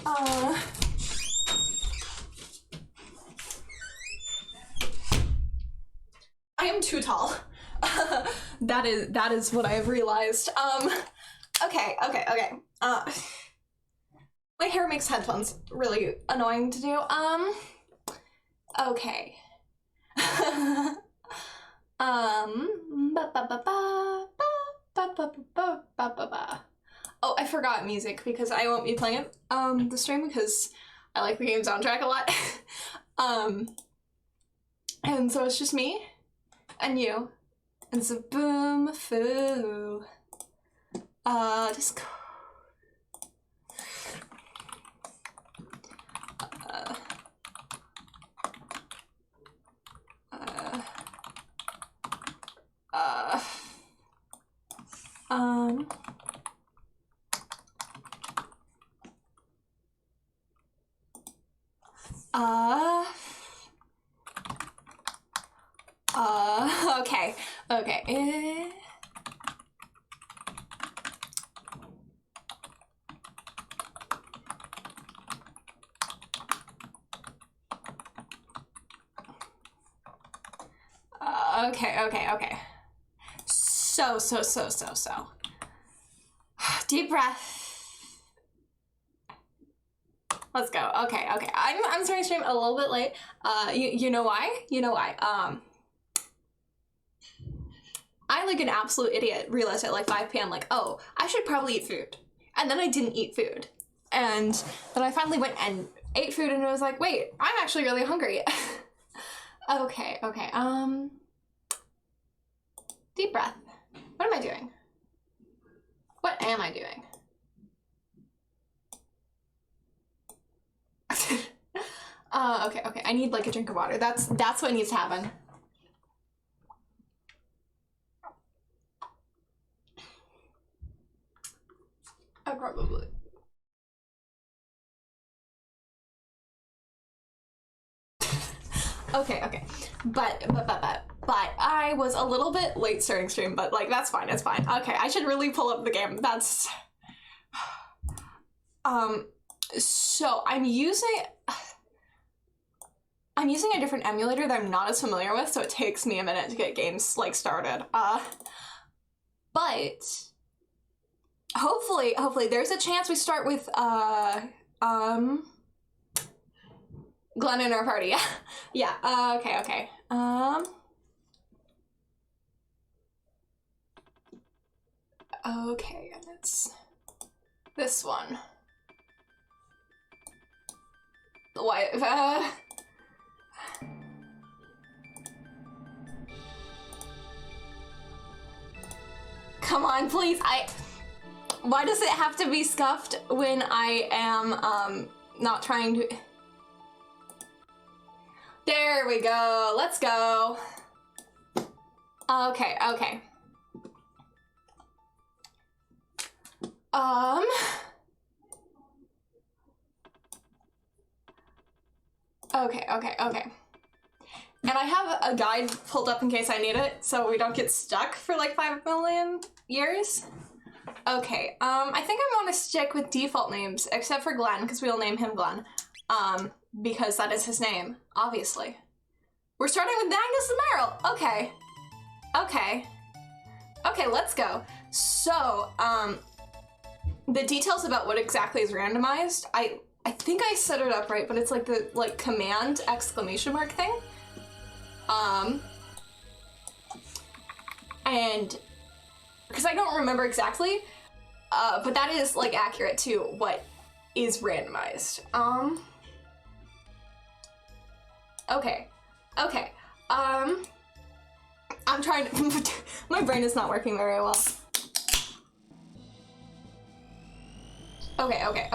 I am too tall. That is what I've realized. Okay. My hair makes headphones really annoying to do. Okay. Oh, I forgot music because I won't be playing the stream because I like the game soundtrack a lot. And so it's just me and you. And it's a boom foo. Just okay. Okay. So. Deep breath. Let's go. Okay. I'm starting to stream a little bit late. You know why? I, like an absolute idiot, realized at like 5 p.m. like, oh, I should probably eat food. And then I didn't eat food. And then I finally went and ate food and I was like, wait, I'm actually really hungry. Okay. Deep breath. What am I doing? What am I doing? Okay. I need like a drink of water. That's what needs to happen. I probably. Okay. But I was a little bit late starting stream, but like that's fine. It's fine. Okay, I should really pull up the game. That's so I'm using a different emulator that I'm not as familiar with, so it takes me a minute to get games like started. But hopefully there's a chance we start with Glenn in our party. Yeah. Okay. Okay, and it's this one. What? Come on, please. Why does it have to be scuffed when I am not trying to? There we go. Let's go. Okay. Okay. And I have a guide pulled up in case I need it, so we don't get stuck for like 5 million years. Okay, I think I want to stick with default names, except for Glenn, because we'll name him Glenn. Because that is his name, obviously. We're starting with Magnus the Merrill. Okay, let's go. So, the details about what exactly is randomized, I think I set it up right, but it's like the command exclamation mark thing. And because I don't remember exactly, but that is like accurate to what is randomized. Okay. I'm trying to, my brain is not working very well. Okay. Okay.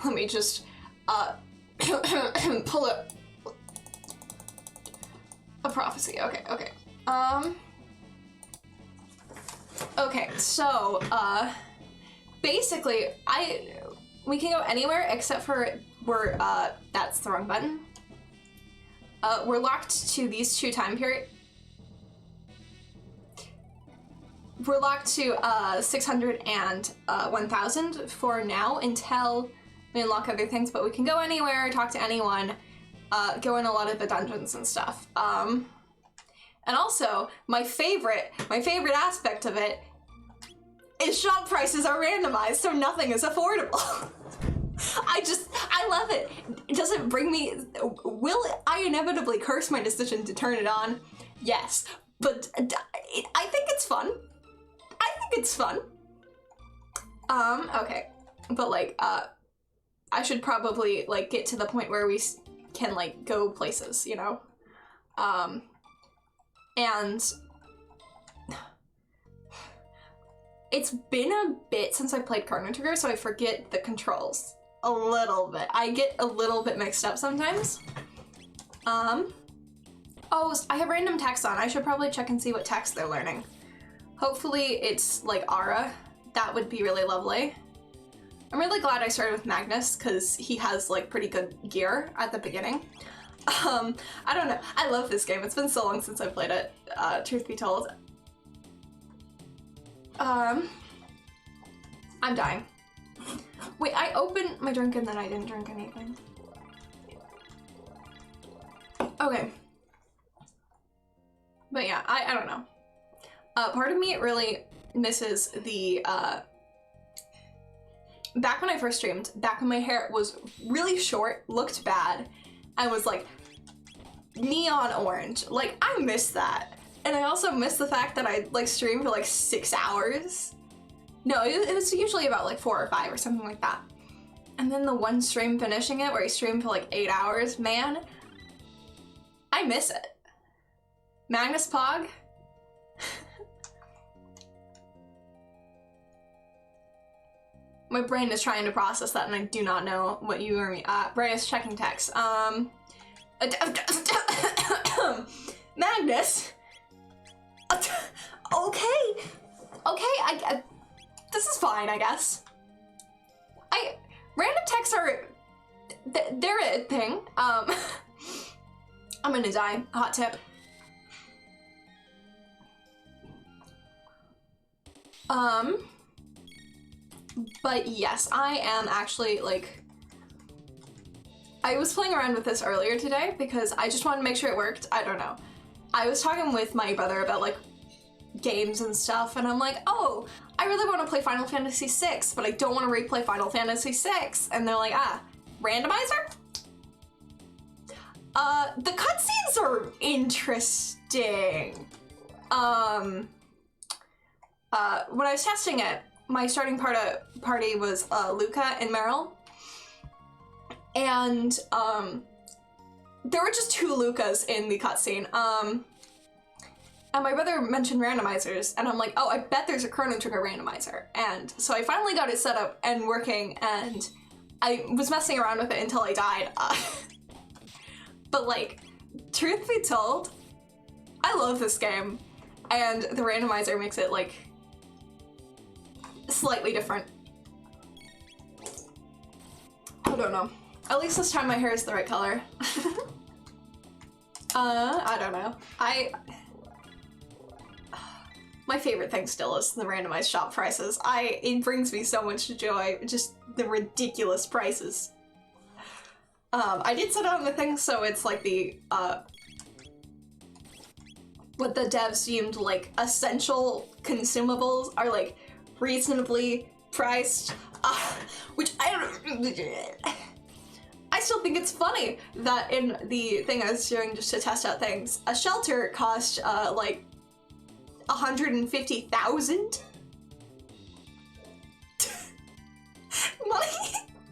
Let me just, pull up a prophecy. Okay. Okay, so, basically, We can go anywhere except for that's the wrong button. We're locked to these two time periods. We're locked to 600 and 1000 for now until we unlock other things, but we can go anywhere, talk to anyone, go in a lot of the dungeons and stuff. And also, my favorite aspect of it is shop prices are randomized, so nothing is affordable. I love it. Does it bring me, will I inevitably curse my decision to turn it on? Yes, but I think it's fun. It's fun. Okay, but like, I should probably like get to the point where we can like go places, you know? And it's been a bit since I played Chrono Trigger, so I forget the controls a little bit. I get a little bit mixed up sometimes. Oh, I have random text on. I should probably check and see what text they're learning. Hopefully it's like Aura. That would be really lovely. I'm really glad I started with Magnus because he has like pretty good gear at the beginning. I don't know. I love this game. It's been so long since I played it, truth be told. I'm dying. Wait, I opened my drink and then I didn't drink anything. Okay. But yeah, I don't know. Part of me really misses the, back when I first streamed, back when my hair was really short, looked bad, and was like neon orange. Like, I miss that. And I also miss the fact that I like streamed for like 6 hours. No, it was usually about like 4 or 5 or something like that. And then the one stream finishing it where I streamed for like 8 hours, man, I miss it. Magnus Pog? My brain is trying to process that and I do not know what you or me. Bray is checking text. Magnus? Okay. Okay, this is fine, I guess. Random texts are, they're a thing. I'm gonna die. Hot tip. But yes, I am actually like, I was playing around with this earlier today because I just wanted to make sure it worked. I don't know. I was talking with my brother about like games and stuff and I'm like, oh, I really want to play Final Fantasy VI, but I don't want to replay Final Fantasy VI. And they're like, randomizer? The cutscenes are interesting. When I was testing it, my starting party was Luca and Meryl. And there were just 2 Lucas in the cutscene. And my brother mentioned randomizers, and I'm like, oh, I bet there's a Chrono Trigger randomizer. And so I finally got it set up and working, and I was messing around with it until I died. But like, truth be told, I love this game, and the randomizer makes it like slightly different. I don't know. At least this time my hair is the right color. I don't know. My favorite thing still is the randomized shop prices. It brings me so much joy, just the ridiculous prices. I did set on the thing so it's like the, what the devs deemed like essential consumables are like reasonably priced, which I still think it's funny that in the thing I was doing just to test out things, a shelter cost like 150,000 money,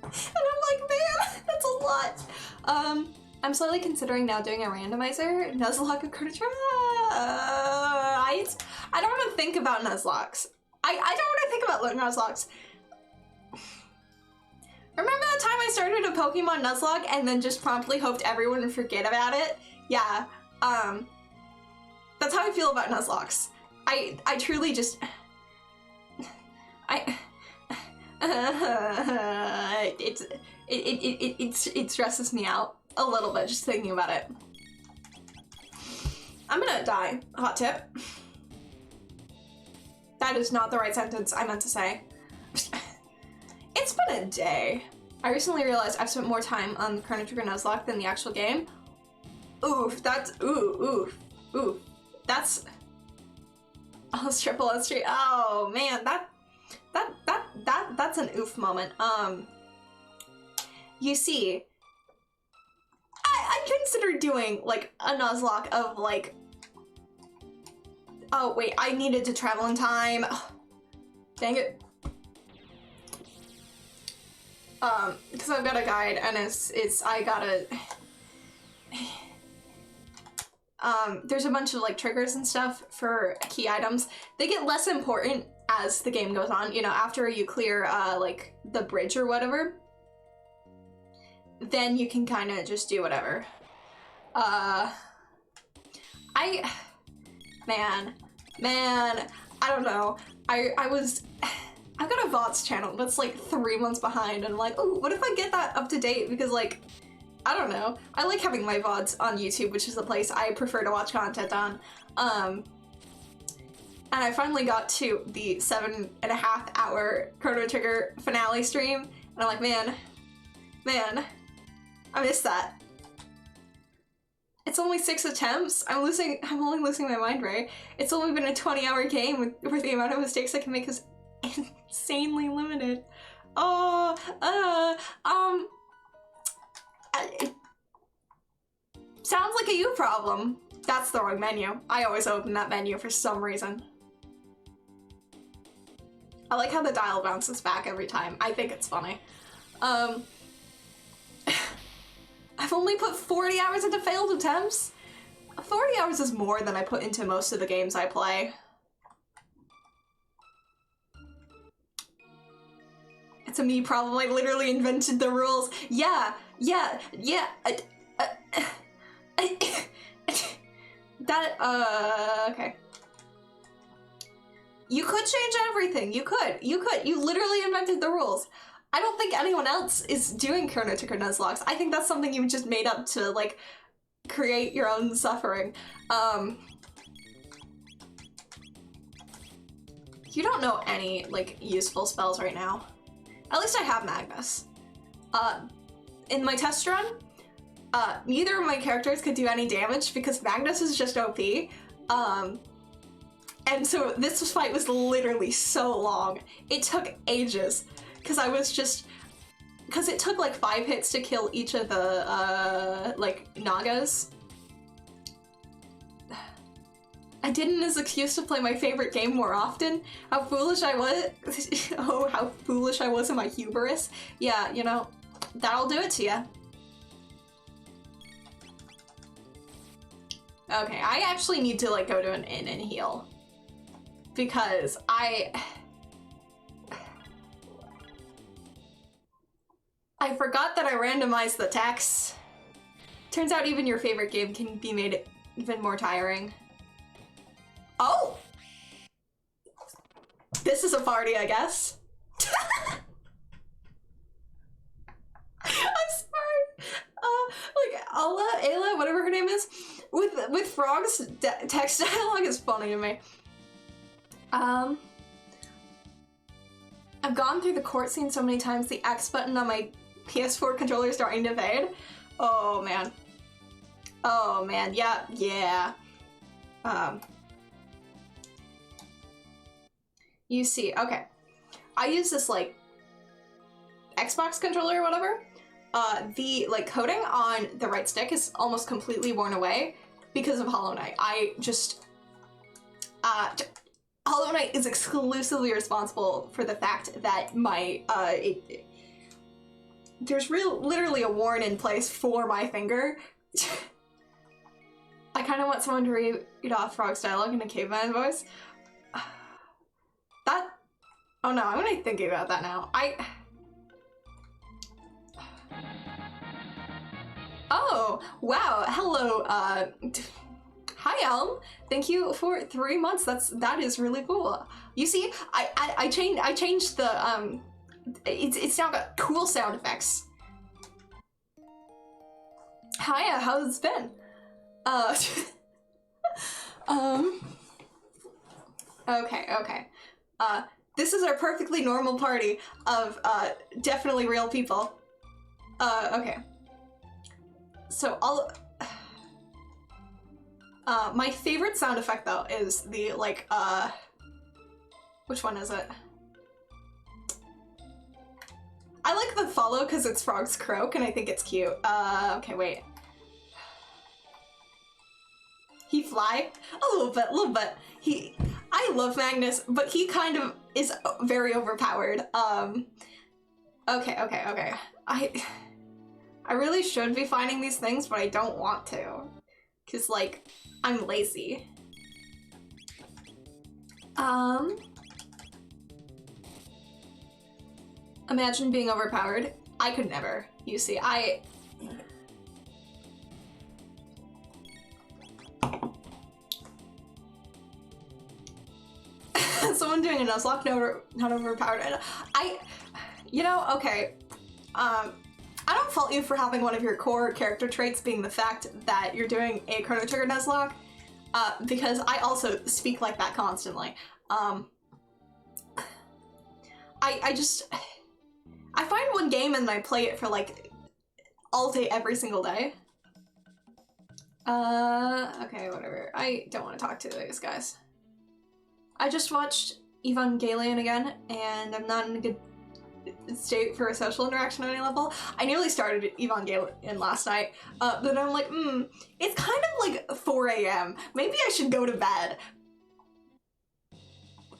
and I'm like, man, that's a lot. I'm slowly considering now doing a randomizer. Nuzlocke of Chrono Trigger. I don't want to think about Nuzlocks. I don't want to think about Nuzlocke. Remember that time I started a Pokemon Nuzlocke and then just promptly hoped everyone would forget about it? Yeah, that's how I feel about Nuzlocke. I truly just, it stresses me out a little bit just thinking about it. I'm gonna die. Hot tip. That is not the right sentence I meant to say. It's been a day. I recently realized I've spent more time on the Chrono Trigger Nuzlocke than the actual game. Oof, that's oof. That's triple S3. Oh man, that's an oof moment. You see, I considered doing like a Nuzlocke of like, oh wait, I needed to travel in time. Oh, dang it. Because I've got a guide and I gotta, there's a bunch of like triggers and stuff for key items. They get less important as the game goes on, you know, after you clear, like the bridge or whatever, then you can kind of just do whatever. Man, I don't know. I've got a Vods channel that's like 3 months behind, and I'm like, oh, what if I get that up to date? Because like, I don't know. I like having my Vods on YouTube, which is the place I prefer to watch content on. And I finally got to the 7.5 hour Chrono Trigger finale stream, and I'm like, man, I missed that. It's only 6 attempts. I'm only losing my mind, right? It's only been a 20-hour game where the amount of mistakes I can make is insanely limited. Sounds like a you problem. That's the wrong menu. I always open that menu for some reason. I like how the dial bounces back every time. I think it's funny. I've only put 40 hours into failed attempts. 40 hours is more than I put into most of the games I play. It's a me problem. I literally invented the rules. Yeah. Okay. You could change everything. You could. You literally invented the rules. I don't think anyone else is doing Chrono Trigger Nuzlocks. I think that's something you just made up to, like, create your own suffering. You don't know any, like, useful spells right now. At least I have Magnus. In my test run, neither of my characters could do any damage because Magnus is just OP. And so this fight was literally so long. It took ages. Because it took like 5 hits to kill each of the, like, Nagas. I did it as an excuse to play my favorite game more often. How foolish I was. Oh, how foolish I was in my hubris. Yeah, you know, that'll do it to you. Okay, I actually need to, like, go to an inn and heal. Because I forgot that I randomized the text. Turns out even your favorite game can be made even more tiring. Oh! This is a party, I guess. I'm sorry. Like, Ayla, whatever her name is, with Frog's text dialogue is funny to me. I've gone through the court scene so many times, the X button on my PS4 controller is starting to fade. Oh man. Oh man, yeah. You see, okay. I use this, like, Xbox controller or whatever. The, like, coating on the right stick is almost completely worn away because of Hollow Knight. Hollow Knight is exclusively responsible for the fact that my, there's literally a warn in place for my finger. I kind of want someone to read off Frog's dialogue in a caveman voice. Oh no, I'm really thinking about that now. Oh, wow, hello, hi Elm. Thank you for 3 months. That is really cool. You see, I changed it's now got cool sound effects. Hiya, how's it been? Okay. This is our perfectly normal party of, definitely real people. Okay. So my favorite sound effect, though, is the, like, which one is it? I like the follow because it's frogs croak and I think it's cute. Okay, wait. He fly? A little bit. I love Magnus, but he kind of is very overpowered. Okay. I really should be finding these things, but I don't want to. Cause, like, I'm lazy. Imagine being overpowered. I could never, you see. Someone doing a Nuzlocke, not overpowered. You know, okay. I don't fault you for having one of your core character traits being the fact that you're doing a Chrono Trigger Nuzlocke, because I also speak like that constantly. I find one game and I play it for like all day, every single day. Okay, whatever. I don't want to talk to these guys. I just watched Evangelion again, and I'm not in a good state for a social interaction on any level. I nearly started Evangelion last night, but then I'm like, it's kind of like 4 AM. Maybe I should go to bed.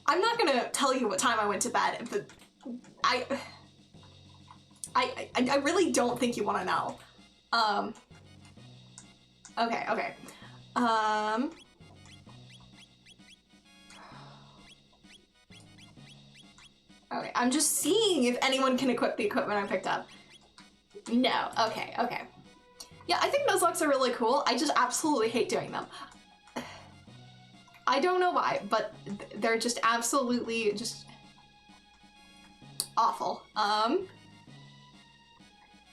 I'm not gonna tell you what time I went to bed, but I really don't think you want to know. Okay. Okay, I'm just seeing if anyone can equip the equipment I picked up. No, okay. Yeah, I think Nuzlocks are really cool. I just absolutely hate doing them. I don't know why, but they're just absolutely just awful.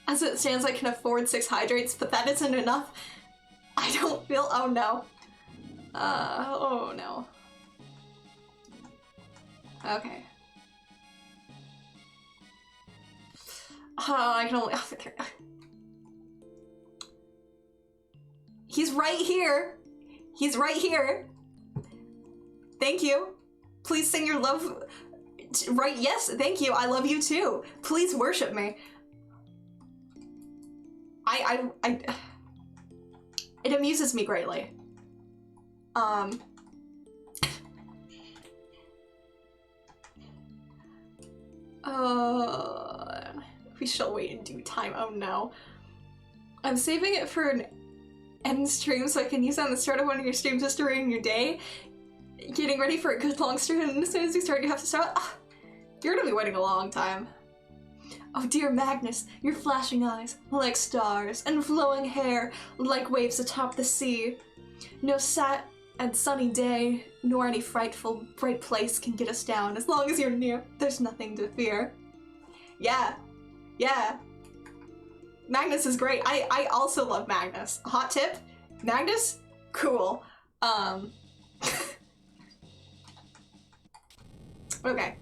As it stands, I can afford 6 hydrates, but that isn't enough. I don't feel, oh no. Oh no. Okay. Oh, I can only, he's right here. He's right here. Thank you. Please sing your love. Right, yes, thank you. I love you too. Please worship me. It amuses me greatly. We shall wait in due time. Oh no. I'm saving it for an end stream so I can use it on the start of one of your streams just during your day. Getting ready for a good long stream, and as soon as you start, you have to start. You're gonna be waiting a long time. Oh dear Magnus, your flashing eyes, like stars, and flowing hair, like waves atop the sea. No sad and sunny day, nor any frightful, bright place can get us down. As long as you're near, there's nothing to fear. Yeah. Magnus is great. I also love Magnus. Hot tip, Magnus, cool. Okay.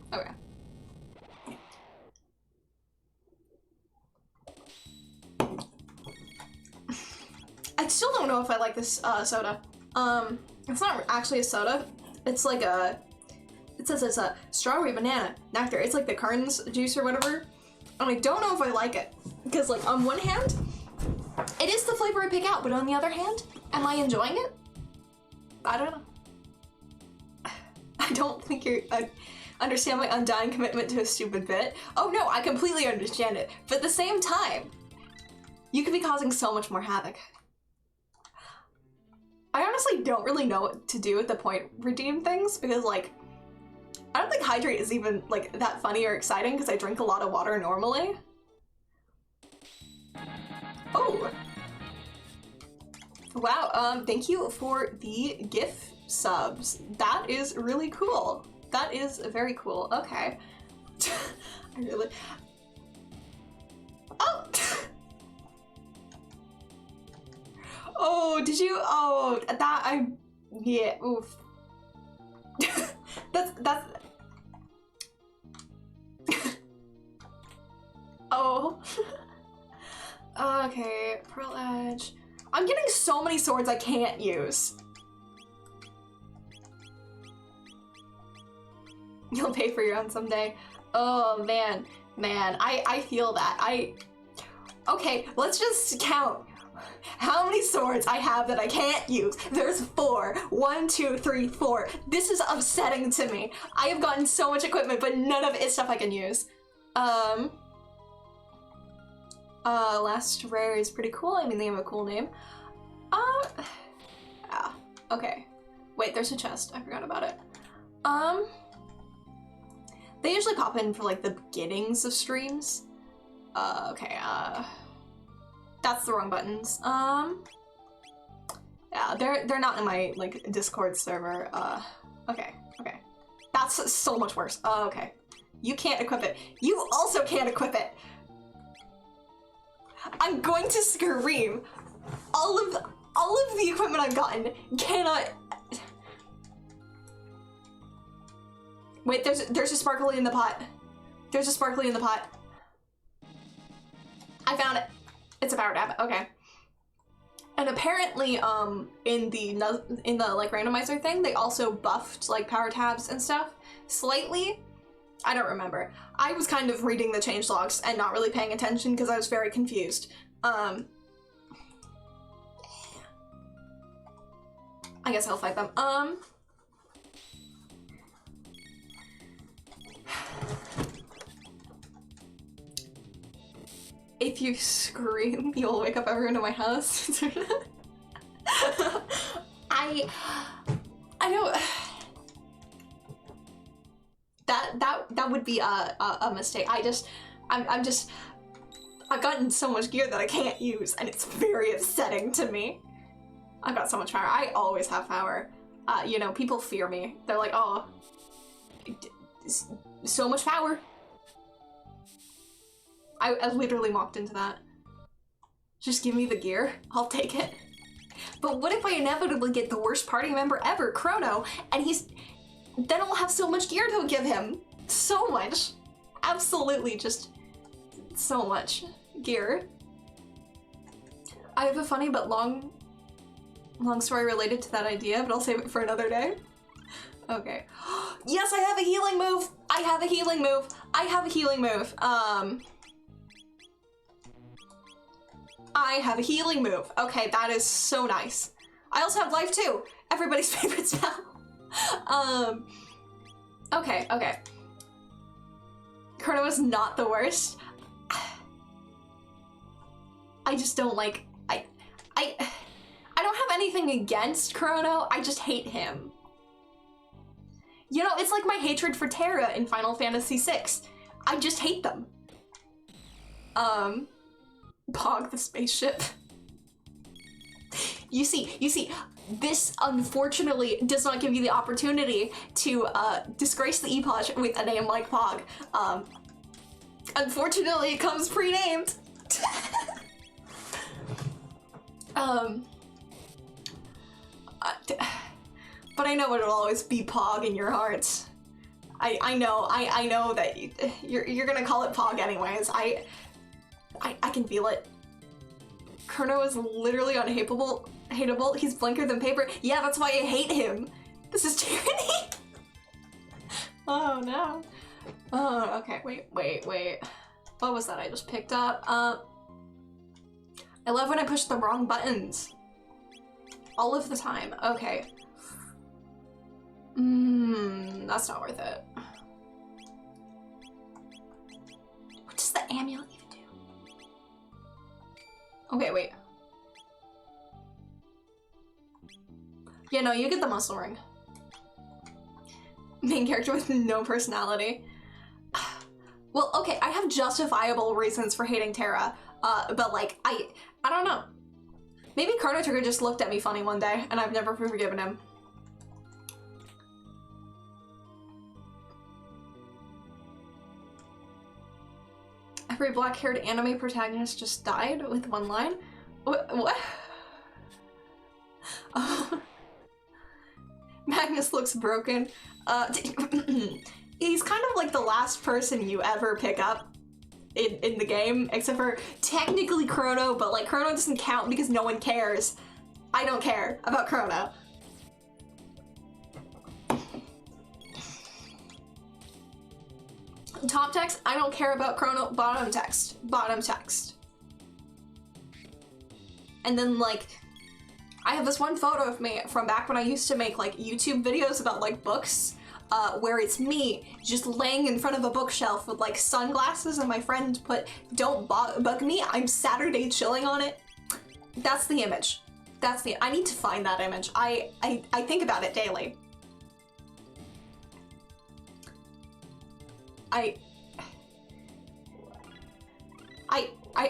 I still don't know if I like this soda. It's not actually a soda. It's like it says it's a strawberry banana nectar. It's like the Carnes juice or whatever. And I don't know if I like it. Because like on one hand, it is the flavor I pick out, but on the other hand, am I enjoying it? I don't know. I don't think you understand my undying commitment to a stupid bit. Oh no, I completely understand it. But at the same time, you could be causing so much more havoc. I honestly don't really know what to do at the point redeem things because like, I don't think hydrate is even like that funny or exciting because I drink a lot of water normally. Oh. Wow, thank you for the gift subs. That is really cool. That is very cool. Okay. I really... Oh! Oh, did you? Oh, yeah, oof. that's... Oh. Okay, Pearl Edge. I'm getting so many swords I can't use. You'll pay for your own someday. Oh, man. Man, I feel that. Okay, let's just count how many swords I have that I can't use. There's 4. 1, 2, 3, 4. This is upsetting to me. I have gotten so much equipment, but none of it is stuff I can use. Last Rare is pretty cool. I mean, they have a cool name. Okay. Wait, there's a chest. I forgot about it. They usually pop in for, like, the beginnings of streams. Okay, that's the wrong buttons. Yeah, they're not in my, like, Discord server. Okay. That's so much worse. Okay. You can't equip it. You also can't equip it! I'm going to scream. All of the equipment I've gotten cannot... Wait, there's a sparkly in the pot. There's a sparkly in the pot. I found it. It's a power tab. Okay. And apparently, in the like randomizer thing, they also buffed like power tabs and stuff slightly. I don't remember. I was kind of reading the changelogs and not really paying attention because I was very confused. I guess I'll fight them. If you scream, you'll wake up everyone in my house. I don't... That would be a mistake. I've gotten so much gear that I can't use, and it's very upsetting to me. I've got so much power. I always have power. You know, people fear me. They're like, oh, so much power. I literally walked into that. Just give me the gear. I'll take it. But what if I inevitably get the worst party member ever, Chrono, and then I'll have so much gear to give him. So much. Absolutely just so much gear. I have a funny but long story related to that idea, but I'll save it for another day. Okay. Yes, I have a healing move! I have a healing move! I have a healing move. I have a healing move. Okay, that is so nice. I also have life too. Everybody's favorite spell. Okay. Chrono is not the worst. I just don't like... I don't have anything against Chrono, I just hate him. You know, it's like my hatred for Terra in Final Fantasy VI. I just hate them. Pog the spaceship. You see, this unfortunately does not give you the opportunity to disgrace the epoch with a name like Pog. Unfortunately, it comes pre-named. But I know it'll always be Pog in your hearts. I know that you're gonna call it Pog anyways. I can feel it. Chrono is literally unhateable. He's blanker than paper. Yeah, that's why I hate him. This is tyranny. Oh no. Oh, okay. Wait. What was that I just picked up? I love when I push the wrong buttons. All of the time. Okay. That's not worth it. What does the amulet even do? Okay, wait. Yeah, no, you get the muscle ring. Main character with no personality. Well, okay, I have justifiable reasons for hating Terra, but like, I don't know. Maybe Chrono Trigger just looked at me funny one day, and I've never forgiven him. Every black-haired anime protagonist just died with one line? What? Oh. Magnus looks broken. He's kind of like the last person you ever pick up in the game, except for technically Chrono, but like Chrono doesn't count because no one cares. I don't care about Chrono. Top text, I don't care about Chrono. Bottom text. Bottom text. And then like, I have this one photo of me from back when I used to make like YouTube videos about like books, where it's me just laying in front of a bookshelf with like sunglasses and my friend put, "Don't bug me, I'm Saturday chilling" on it. That's the image. That's the, I need to find that image. I think about it daily. I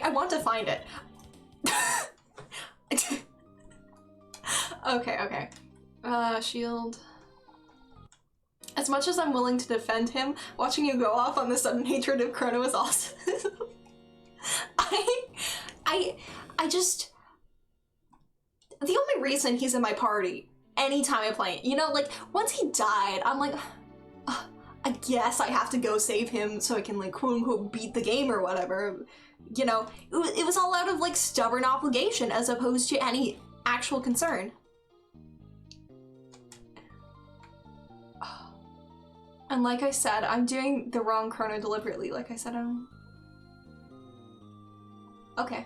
want to find it. Okay. Shield. As much as I'm willing to defend him, watching you go off on the sudden hatred of Chrono is awesome. I just... The only reason he's in my party anytime I play it, you know, like, once he died, I'm like, I guess I have to go save him so I can, like, quote-unquote beat the game or whatever. You know, it was all out of, like, stubborn obligation as opposed to any actual concern. And like I said, I'm doing the wrong Chrono deliberately. Like I said, okay.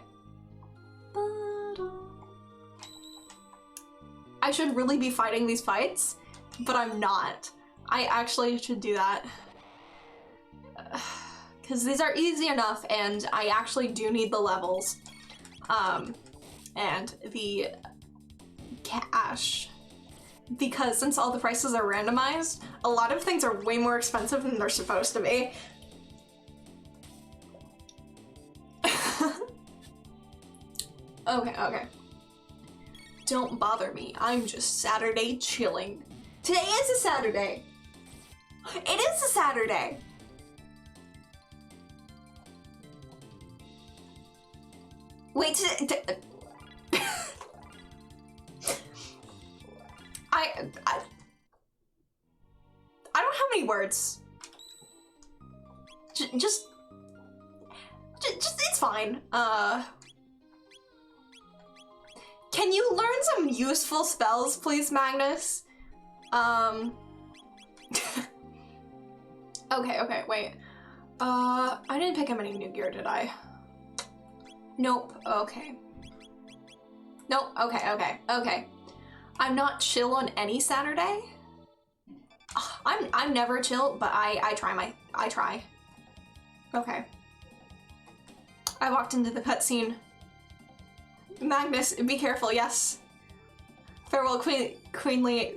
I should really be fighting these fights, but I'm not. I actually should do that. Because these are easy enough, and I actually do need the levels. And the cash. Because since all the prices are randomized, a lot of things are way more expensive than they're supposed to be. Okay. Don't bother me. I'm just Saturday chilling. Today is a Saturday. It is a Saturday. Wait, I don't have any words. Just it's fine. Can you learn some useful spells, please, Magnus? Okay, wait. I didn't pick up any new gear, did I? Nope, okay. Nope, okay. I'm not chill on any Saturday. I'm never chill, but I try. Okay. I walked into the cutscene. Magnus, be careful, yes. Farewell, Queenly.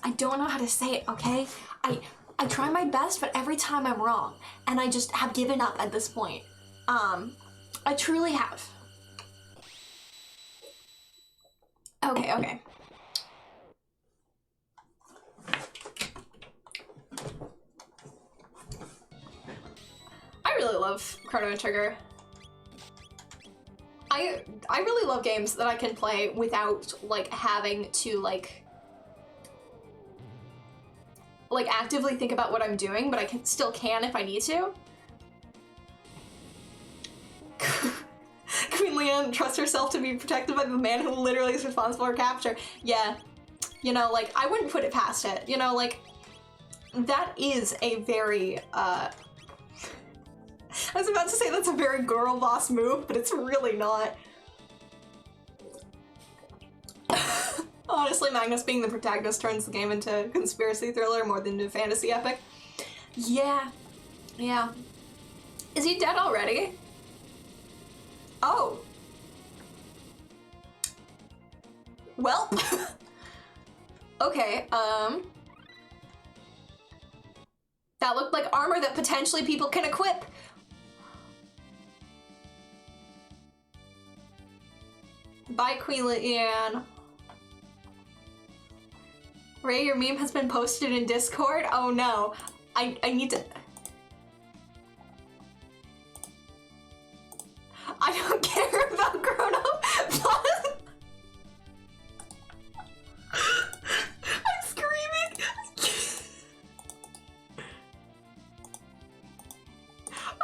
I don't know how to say it, okay? I try my best, but every time I'm wrong. And I just have given up at this point. I truly have. Okay. I really love Chrono Trigger. I really love games that I can play without, like, having to, like actively think about what I'm doing, but I still can if I need to. Queen Leanne trusts herself to be protected by the man who literally is responsible for capture. Yeah, you know, like, I wouldn't put it past it. You know, like, that is a very, I was about to say that's a very girl boss move, but it's really not. Honestly, Magnus being the protagonist turns the game into a conspiracy thriller more than a fantasy epic. Yeah. Is he dead already? Oh. Well. Okay, that looked like armor that potentially people can equip. Bye, Queen Leanne. Ray, your meme has been posted in Discord? Oh no. I need to... I don't care about Chrono. I'm screaming.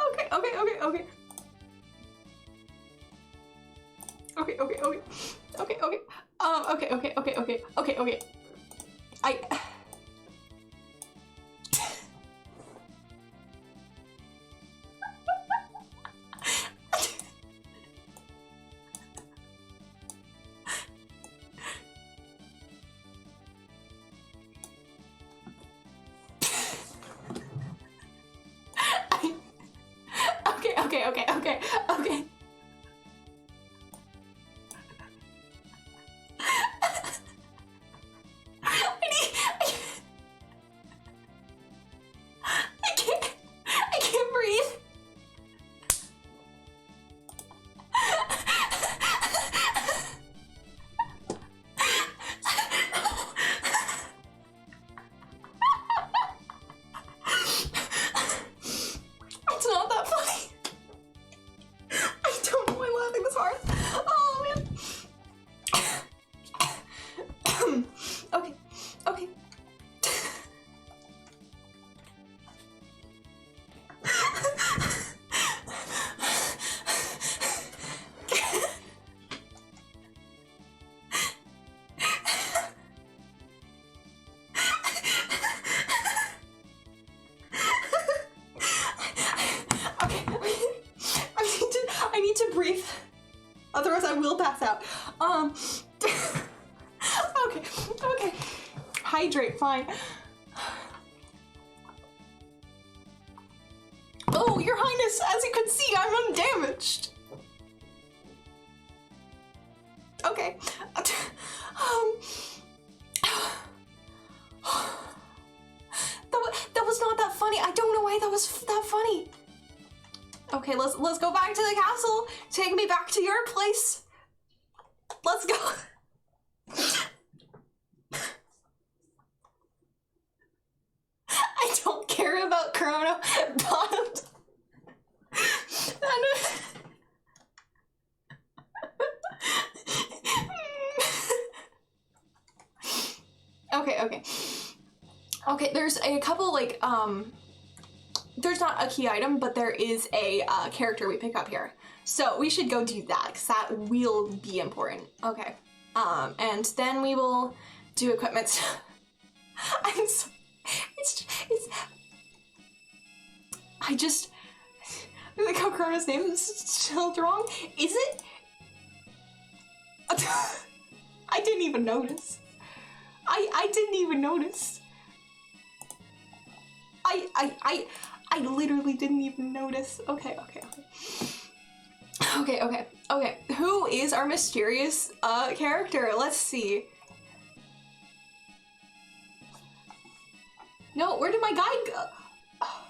Okay. Okay. Okay. I can't breathe. It's not that funny. I don't know why I'm laughing this hard. Oh man. Okay. I need to breathe. Otherwise I will pass out. Okay. Hydrate, fine. Oh, Your Highness, as you can see, I'm undamaged. Okay. That was not that funny. I don't know why that was that funny. Okay, let's go back to the castle. Take me back to your place. Let's go. I don't care about Chrono. Okay, there's a couple like there's not a key item, but there is a character we pick up here. So we should go do that, because that will be important. Okay. And then we will do equipment stuff. I'm so... I just... like how Chrono's name is spelled wrong. Is it? I didn't even notice. I didn't even notice. I literally didn't even notice. Okay. Who is our mysterious character? Let's see. No, where did my guide go? Oh,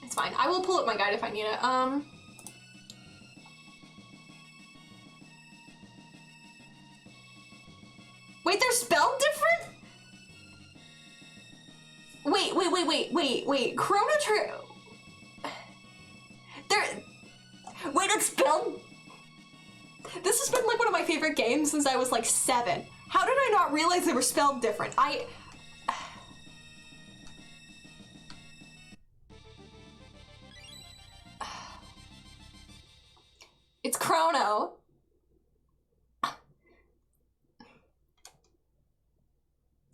it's fine. I will pull up my guide if I need it. Wait, they're spelled different? Wait. Chrono Trigger. Wait, it's spelled. This has been like one of my favorite games since I was like 7. How did I not realize they were spelled different? It's Chrono.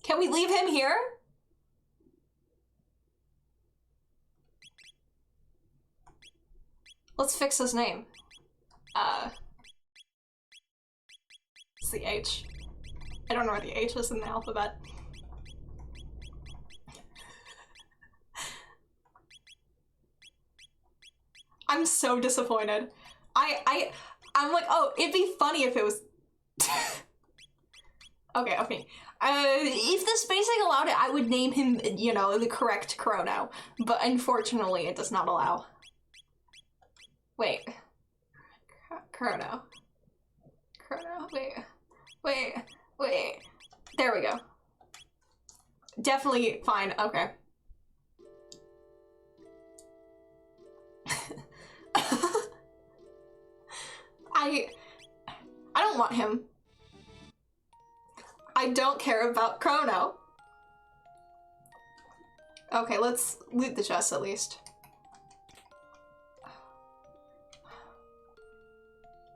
Can we leave him here? Let's fix his name. It's the H. I don't know where the H is in the alphabet. I'm so disappointed. I'm like, oh, it'd be funny if it was... Okay. If the spacing allowed it, I would name him, you know, the correct Chrono. But unfortunately, it does not allow. Wait. Chrono. Wait. There we go. Definitely fine. Okay. I don't want him. I don't care about Chrono. Okay, let's loot the chest at least.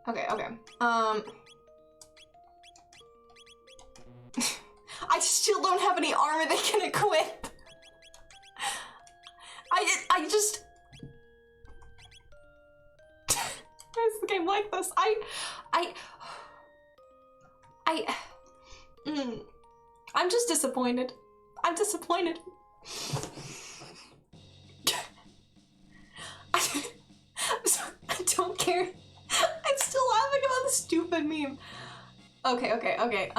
Okay, okay. I still don't have any armor they can equip. I just... Why is the game like this? I'm just disappointed. I'm disappointed. I don't care. I'm still laughing about the stupid meme. Okay, okay, okay.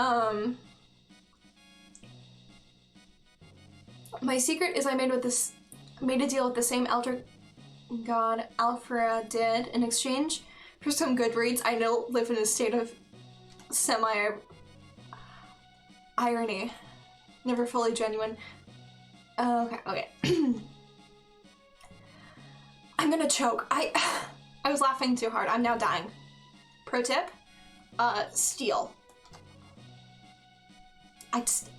My secret is I made a deal with the same elder god Alfra did in exchange for some good reads. I know live in a state of semi-irony. Never fully genuine. Okay, okay. I'm gonna choke. I was laughing too hard. I'm now dying. Pro tip, steal. I just...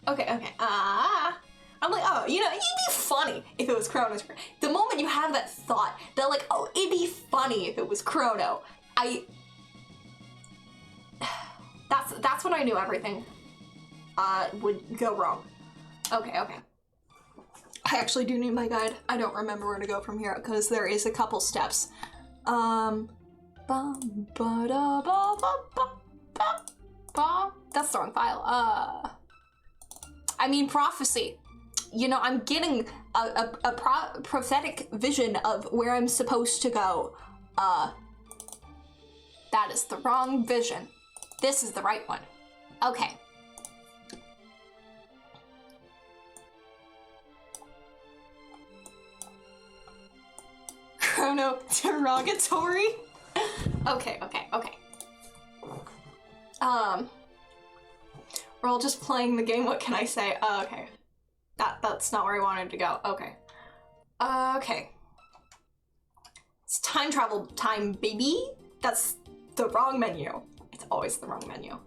Okay, okay. I'm like, oh, you know, it'd be funny if it was Chrono. The moment you have that thought, that like, oh, it'd be funny if it was Chrono, that's when I knew everything would go wrong. Okay, okay. I actually do need my guide. I don't remember where to go from here because there is a couple steps. That's the wrong file. I mean prophecy. You know, I'm getting a prophetic vision of where I'm supposed to go. That is the wrong vision. This is the right one. Okay. Chrono derogatory? Okay, okay, okay. We're all just playing the game, what can I say? Okay. That's not where I wanted to go. Okay. Okay. It's time travel time, baby. That's the wrong menu. It's always the wrong menu.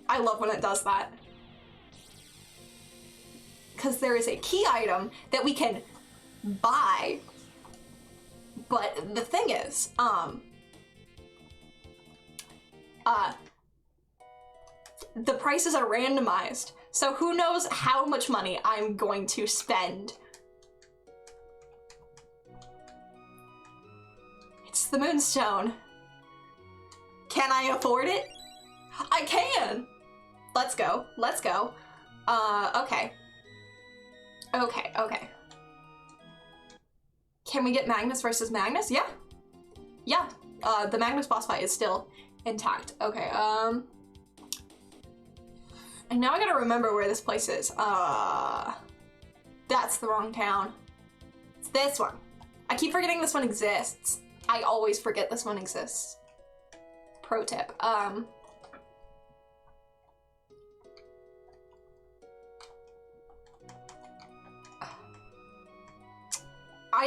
I love when it does that. Because there is a key item that we can buy. But the thing is, the prices are randomized, so who knows how much money I'm going to spend. It's the Moonstone. Can I afford it? I can! Let's go, let's go. Okay. Okay, okay. Can we get Magnus versus Magnus? Yeah. Yeah, the Magnus boss fight is still intact. Okay, and now I gotta remember where this place is. That's the wrong town. It's this one. I keep forgetting this one exists. I always forget this one exists. Pro tip.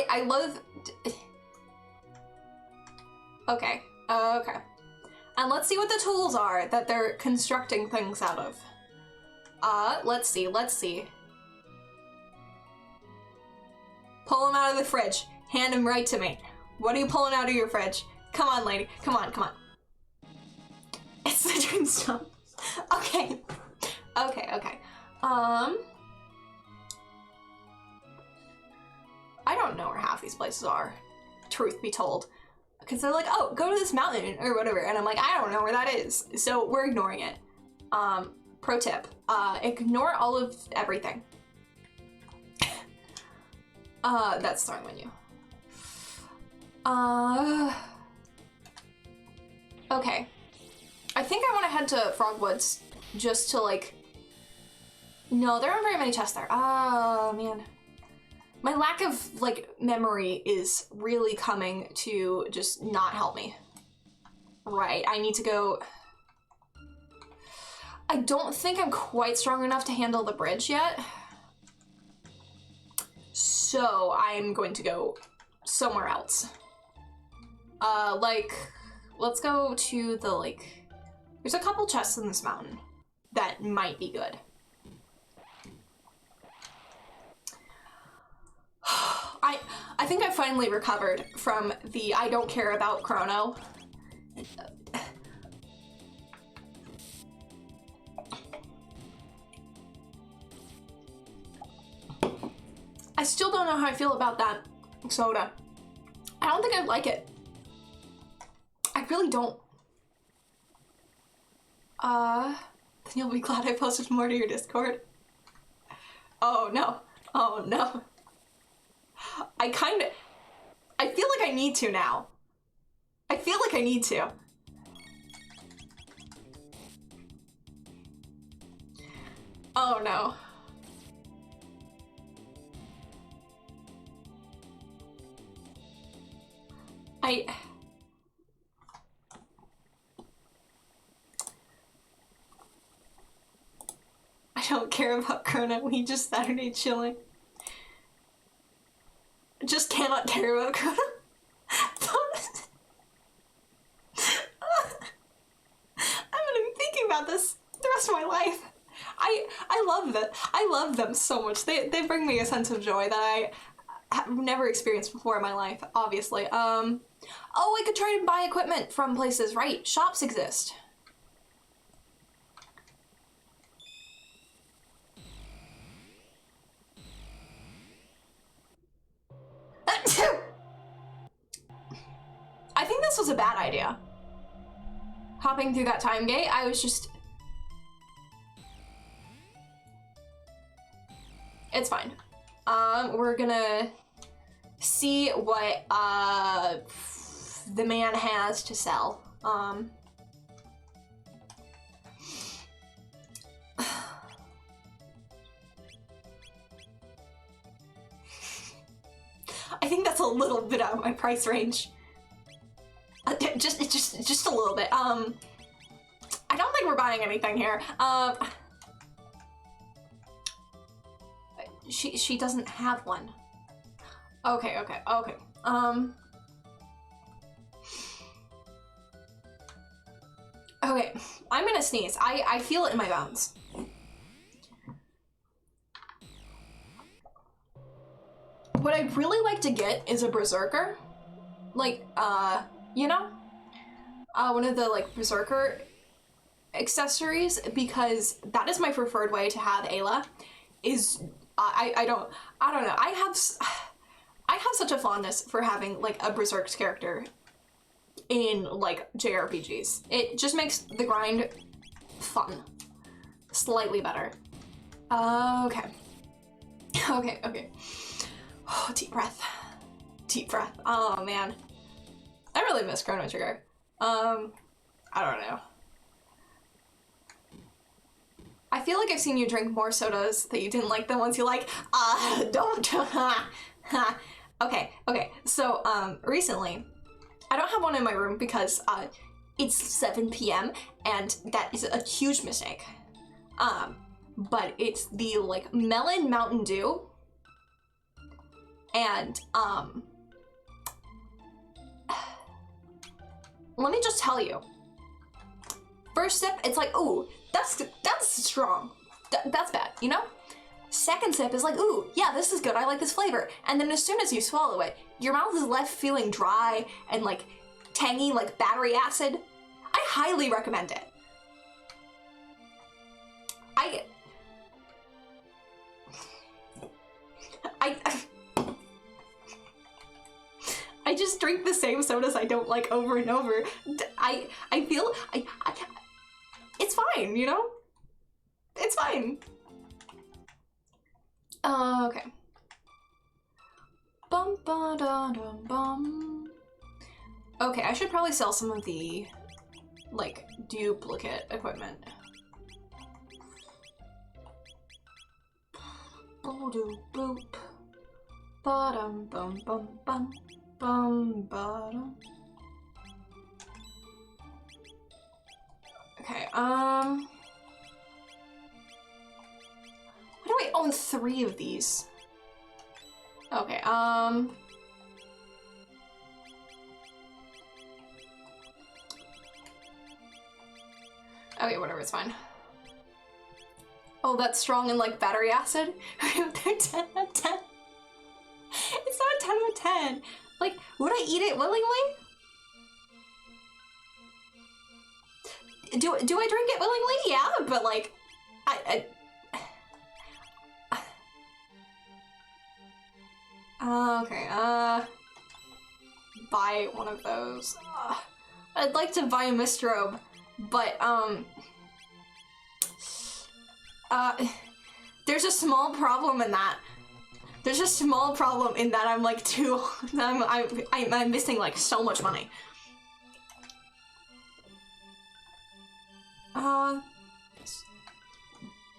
I love... Okay, okay. And let's see what the tools are that they're constructing things out of. Let's see, let's see. Pull them out of the fridge. Hand them right to me. What are you pulling out of your fridge? Come on, lady. Come on, come on. It's the dreamstone. Okay. Okay, okay. I don't know where half these places are, truth be told. Because they're like, oh, go to this mountain or whatever. And I'm like, I don't know where that is. So we're ignoring it. Pro tip, ignore all of everything. That's the wrong menu. Okay. I think I want to head to Frogwoods just to like... No, there aren't very many chests there. Oh, man. My lack of, like, memory is really coming to just not help me. Right, I need to go... I don't think I'm quite strong enough to handle the bridge yet. So I'm going to go somewhere else. Like, let's go to the, like, there's a couple chests in this mountain that might be good. I think I finally recovered from the I don't care about Chrono. I still don't know how I feel about that soda. I don't think I'd like it. I really don't. Then you'll be glad I posted more to your Discord. Oh no. Oh no. I feel like I need to now. I feel like I need to. Oh no. I don't care about Chrono. We just Saturday chilling. Just cannot care about Chrono. I'm gonna be thinking about this the rest of my life. I love that. I love them so much. They bring me a sense of joy that I have never experienced before in my life, obviously. Oh, I could try and buy equipment from places, right? Shops exist. I think this was a bad idea. Hopping through that time gate, I was just... It's fine. We're gonna see what, the man has to sell. I think that's a little bit out of my price range. Just a little bit. I don't think we're buying anything here. She doesn't have one. Okay. Okay, I'm gonna sneeze. I feel it in my bones. What I'd really like to get is a berserker. Like, you know? One of the, like, berserker accessories, because that is my preferred way to have Ayla, is, I don't know. I have such a fondness for having, like, a berserk character in, like, JRPGs. It just makes the grind fun. Slightly better. Okay. Okay. Oh, deep breath. Deep breath. Oh, man. I really miss Chrono Trigger. I don't know. I feel like I've seen you drink more sodas that you didn't like than ones you like. Don't. Okay. So, recently, I don't have one in my room because, it's 7 p.m. and that is a huge mistake. But it's the, like, melon Mountain Dew. And, let me just tell you. First sip, it's like, ooh, that's strong. That's bad, you know? Second sip is like, ooh, yeah, this is good. I like this flavor. And then as soon as you swallow it, your mouth is left feeling dry and like tangy, like battery acid. I highly recommend it. I just drink the same sodas I don't like over and over. I feel it's fine, you know? It's fine. Okay. Bum ba da dum bum. Okay, I should probably sell some of the like duplicate equipment. Boop boop. Ba-dum bum bum bum. Bum-ba-dum. Okay, why do I own 3 of these? Okay, Okay, whatever, it's fine. Oh, that's strong in like battery acid? They're 10 out of 10. It's not a 10 out of 10. Like, would I eat it willingly? Do I drink it willingly? Yeah, but like, okay, buy one of those. I'd like to buy a Mistrobe, but, there's a small problem in that. There's a small problem in that I'm like I'm missing like so much money.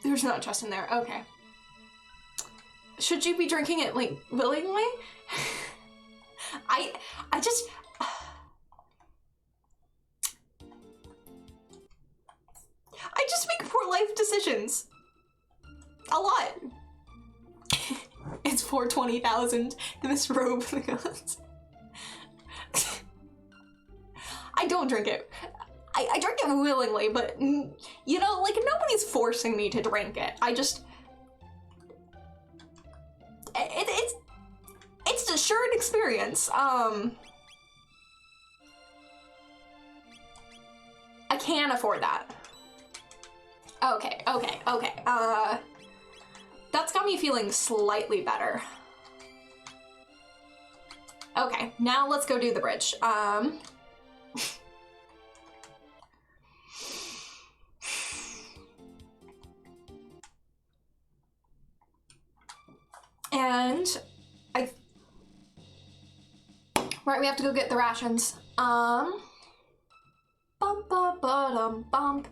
There's not trust in there. Okay. Should you be drinking it like willingly? I just make poor life decisions. A lot. It's 420,000. The Mistrobe. I don't drink it. I drink it willingly, but you know, like nobody's forcing me to drink it. I just it's a sure an experience. I can't afford that. Okay. That's got me feeling slightly better. Okay, now let's go do the bridge. And right, we have to go get the rations. Bum bum bum bum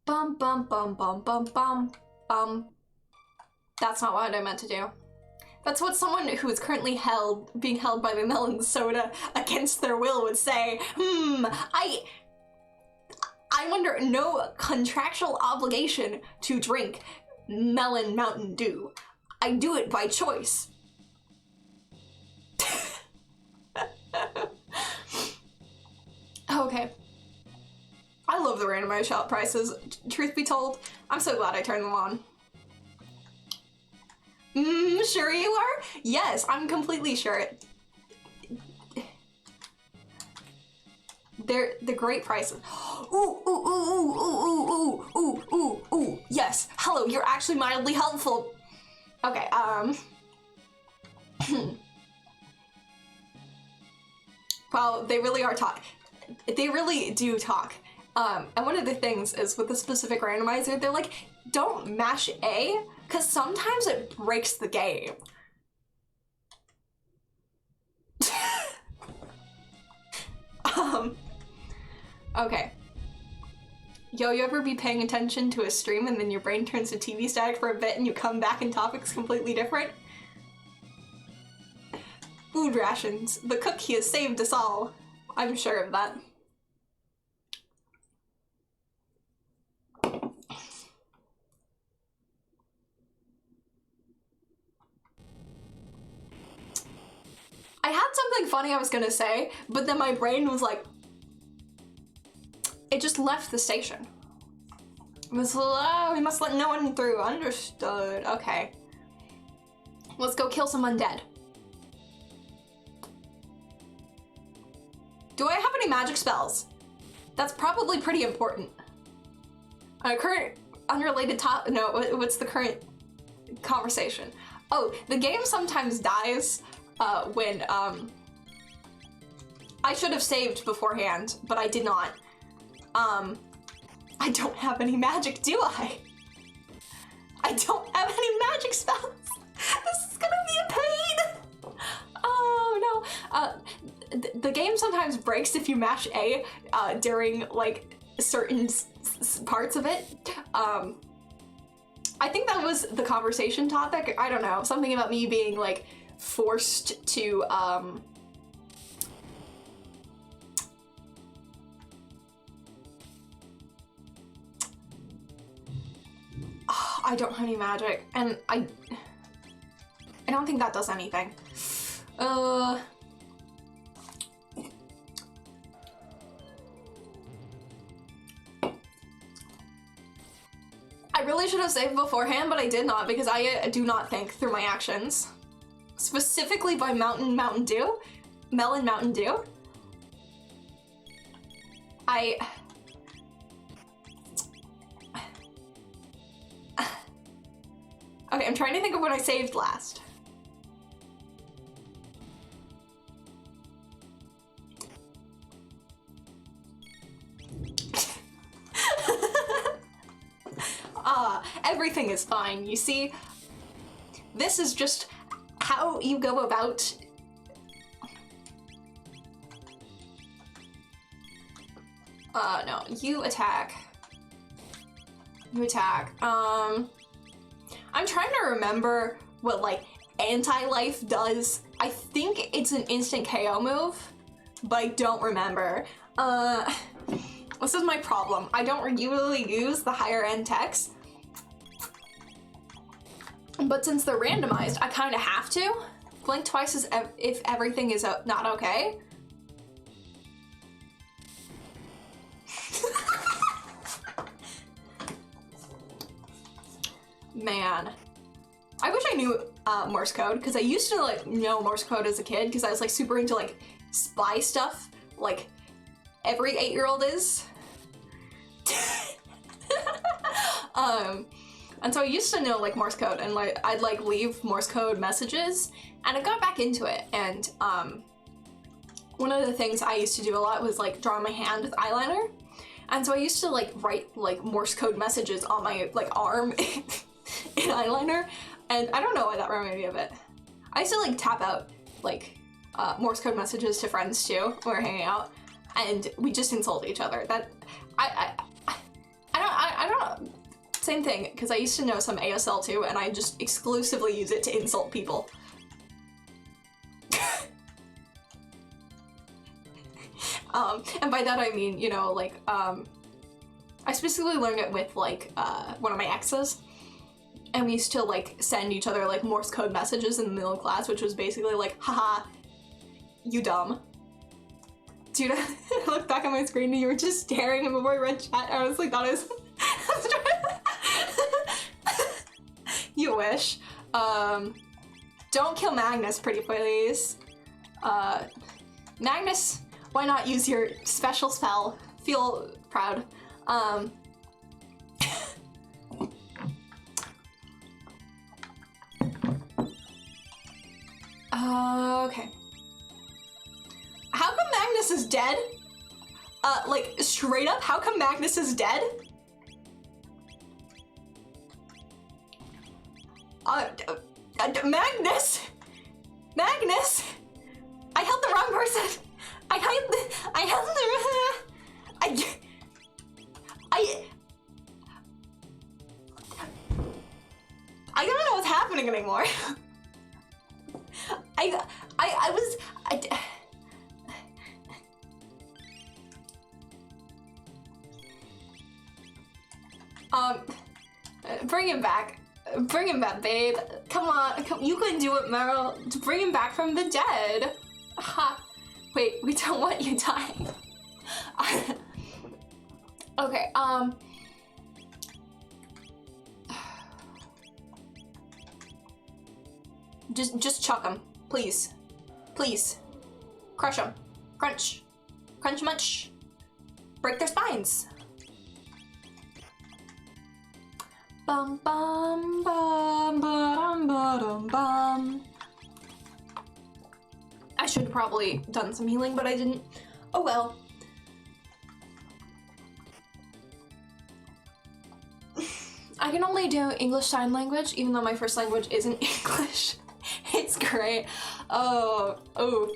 bum bum bum bum bum bum bum. That's not what I meant to do. That's what someone who is currently being held by the melon soda against their will would say. I under no contractual obligation to drink melon Mountain Dew. I do it by choice. Okay. I love the randomized shop prices. Truth be told, I'm so glad I turned them on. Sure you are? Yes, I'm completely sure. They're great prices. Ooh, yes. Hello, you're actually mildly helpful. Okay, well, they really are they really do talk. And one of the things is with the specific randomizer, they're like, don't mash A, because sometimes it breaks the game. Okay. Yo, you ever be paying attention to a stream and then your brain turns to TV static for a bit and you come back and topic's completely different? Food rations. The cook he has saved us all. I'm sure of that. I had something funny I was gonna say, but then my brain was like, it just left the station. It was, we must let no one through. Understood. Okay. Let's go kill some undead. Do I have any magic spells? That's probably pretty important. Current unrelated no, what's the current conversation? Oh, the game sometimes dies when I should have saved beforehand, but I did not. I don't have any magic, do I? I don't have any magic spells. This is gonna be a pain. Oh no. The game sometimes breaks if you mash A during like certain parts of it. I think that was the conversation topic. I don't know, something about me being like forced to I don't have any magic, and I don't think that does anything. should have saved beforehand, but I did not because I do not think through my actions. Specifically by Mountain Dew? Melon Mountain Dew? Okay, I'm trying to think of when I saved last. Everything is fine, you see? This is just how you go about... no, you attack. You attack. I'm trying to remember what, like, anti-life does. I think it's an instant KO move, but I don't remember. This is my problem. I don't regularly use the higher end techs, but since they're randomized, I kind of have to. Blink twice as if everything is not okay. Man, I wish I knew Morse code, because I used to like know Morse code as a kid because I was like super into like spy stuff, like every 8-year-old is. And so I used to know like Morse code, and like I'd like leave Morse code messages, and I got back into it. And one of the things I used to do a lot was like draw my hand with eyeliner, and so I used to like write like Morse code messages on my like arm in eyeliner, and I don't know why that reminded me of it. I used to like tap out like Morse code messages to friends too when we were hanging out, and we just insult each other. That I don't. Same thing, because I used to know some ASL too, and I just exclusively use it to insult people. And by that I mean, you know, like, I specifically learned it with, like, one of my exes, and we used to, like, send each other, like, Morse code messages in the middle of class, which was basically like, haha, you dumb. Dude, I looked back at my screen and you were just staring, and before I read chat, I was like, I was you wish. Don't kill Magnus, pretty please. Magnus, why not use your special spell? Feel proud. Okay. How come Magnus is dead? Like, straight up, how come Magnus is dead? Magnus! Magnus! I held the wrong person! I don't know what's happening anymore. Bring him back. Bring him back, babe. Come on, you can do it, Meryl. Bring him back from the dead. Ha. Wait, we don't want you dying. Okay, Just chuck him, please. Please. Crush him. Crunch. Crunch munch. Break their spines. Bum bum bum bum bum bum. I should have probably done some healing, but I didn't. Oh well. I can only do English Sign Language, even though my first language isn't English. It's great. Oh,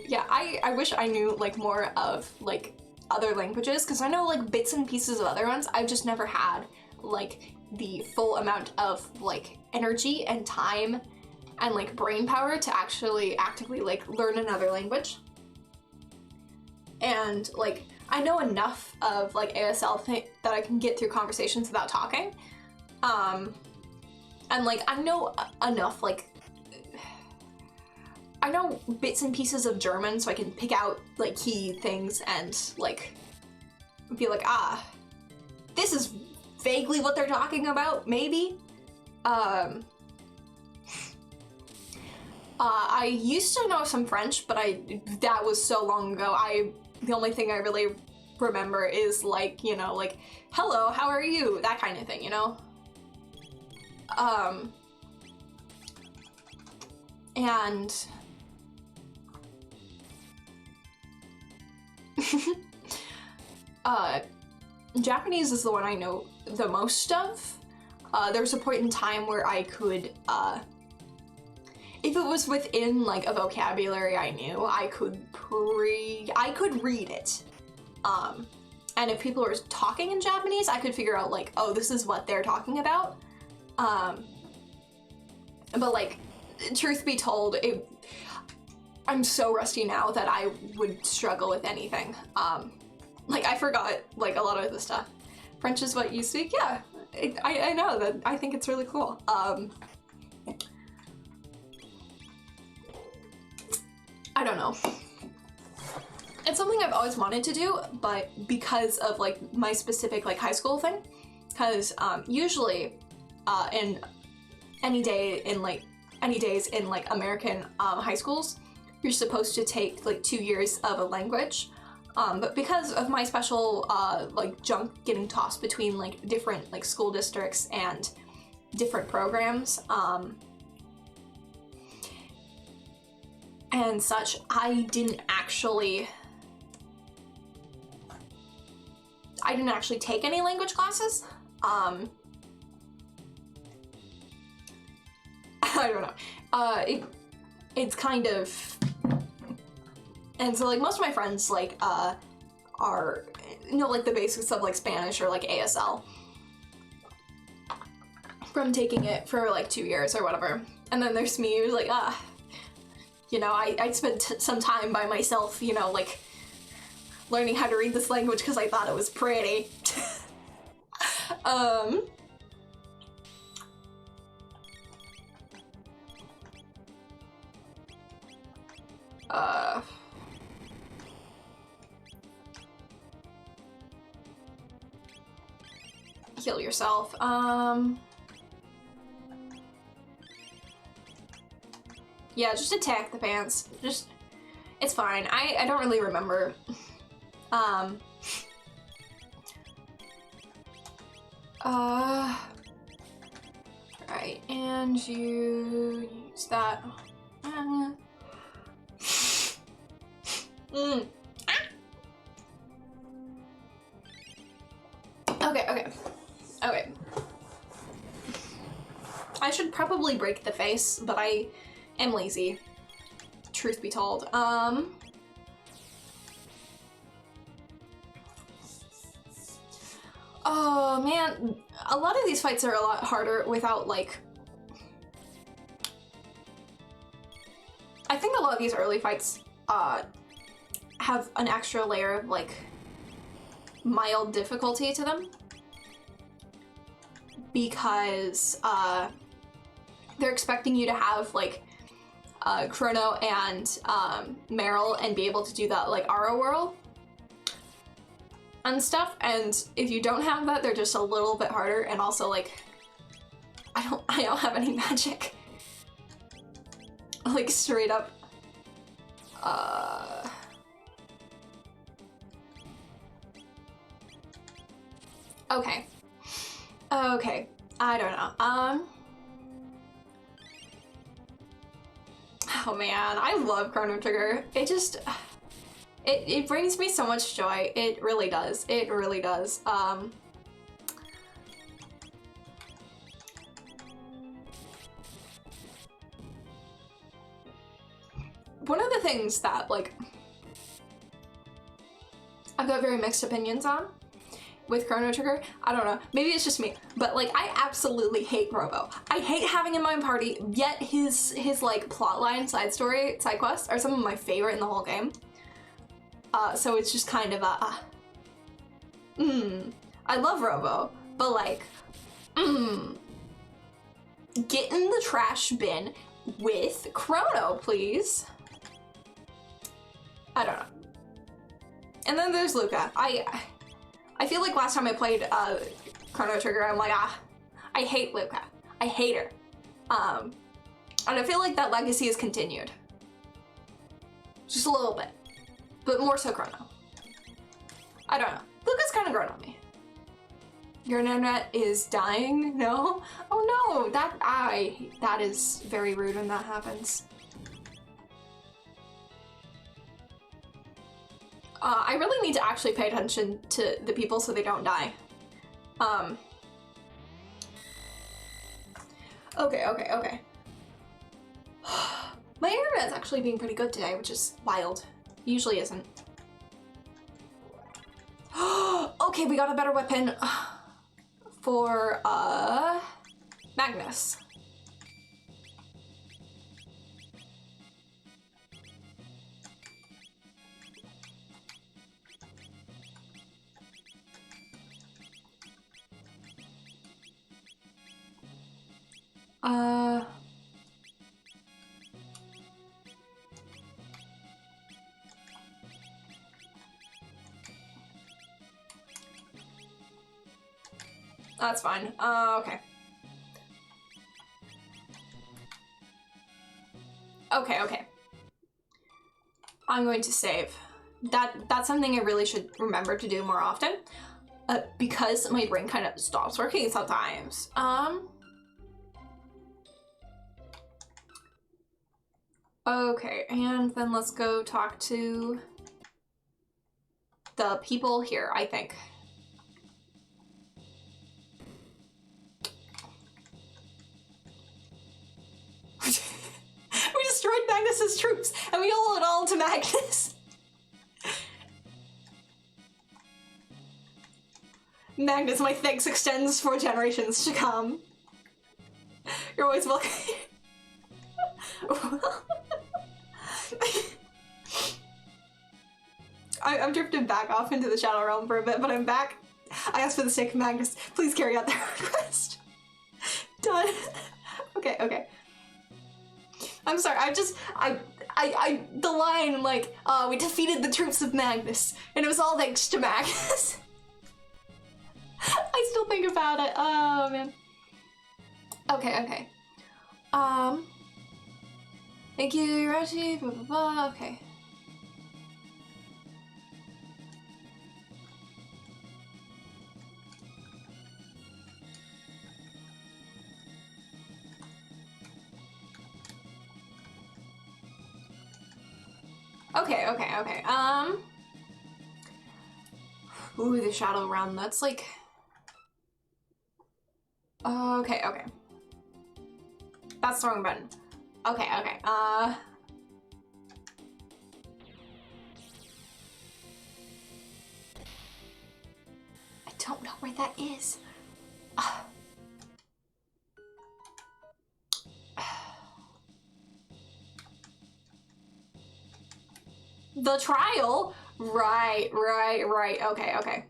yeah, I wish I knew, like, more of, like, other languages, because I know, like, bits and pieces of other ones. I've just never had, like, the full amount of, like, energy and time and, like, brain power to actually actively, like, learn another language. And, like, I know enough of, like, ASL that I can get through conversations without talking. And, like, I know enough, like, I know bits and pieces of German, so I can pick out, like, key things and, like, be like, ah, this is vaguely what they're talking about, maybe. I used to know some French, but that was so long ago. The only thing I really remember is like, you know, like, hello, how are you? That kind of thing, you know? And Japanese is the one I know the most of. There was a point in time where I could, if it was within like a vocabulary I knew, I could read it. And if people were talking in Japanese, I could figure out like, oh, this is what they're talking about. But like, truth be told, I'm so rusty now that I would struggle with anything. Like I forgot like a lot of the stuff. French is what you speak? Yeah, I know that. I think it's really cool. I don't know. It's something I've always wanted to do, but because of like my specific like high school thing, because usually in any days in like American high schools, you're supposed to take like 2 years of a language. But because of my special like junk getting tossed between like different like school districts and different programs and such, I didn't actually take any language classes. I don't know. It's kind of, and so like most of my friends like are, you know, like the basics of like Spanish or like ASL from taking it for like 2 years or whatever. And then there's me who's like, you know, I spent some time by myself, you know, like learning how to read this language because I thought it was pretty. Heal yourself. Yeah, just attack the pants. Just, it's fine. I don't really remember. Right, and you use that. Okay. I should probably break the face, but I am lazy, truth be told. Oh man, a lot of these fights are a lot harder without like, I think a lot of these early fights have an extra layer of like mild difficulty to them because they're expecting you to have like Chrono and Meryl and be able to do that like Aura Whirl and stuff, and if you don't have that, they're just a little bit harder. And also like I don't have any magic. Like straight up okay, I don't know. Oh man, I love Chrono Trigger. It just, it brings me so much joy. It really does. It really does. One of the things that like I've got very mixed opinions on with Chrono Trigger, I don't know, maybe it's just me, but like I absolutely hate Robo. I hate having him in my party, yet his like plotline, side quests are some of my favorite in the whole game. So it's just kind of a, I love Robo, but like, get in the trash bin with Chrono, please. I don't know. And then there's Luca. I feel like last time I played Chrono Trigger, I'm like, ah, I hate Luca. I hate her. And I feel like that legacy is continued. Just a little bit. But more so Chrono. I don't know. Luca's kind of grown on me. Your internet is dying? No? Oh no, that is very rude when that happens. I really need to actually pay attention to the people so they don't die. Okay. My internet's actually being pretty good today, which is wild. Usually isn't. Okay, we got a better weapon for Magnus. That's fine. Okay. Okay. I'm going to save. That's something I really should remember to do more often. Because my brain kind of stops working sometimes. Okay, and then let's go talk to the people here, I think. We destroyed Magnus's troops, and we owe it all to Magnus. Magnus, my thanks extends for generations to come. You're always welcome. I'm drifting back off into the Shadow Realm for a bit, but I'm back. I asked for the sake of Magnus, please carry out their request. Done. Okay. I'm sorry, the line, like, we defeated the troops of Magnus, and it was all thanks to Magnus. I still think about it, oh man. Okay. Thank you, Rashi, blah blah blah, okay. Okay. Ooh, the Shadow Realm, that's like... Okay. That's the wrong button. Okay. I don't know where that is. The trial? Right. Okay.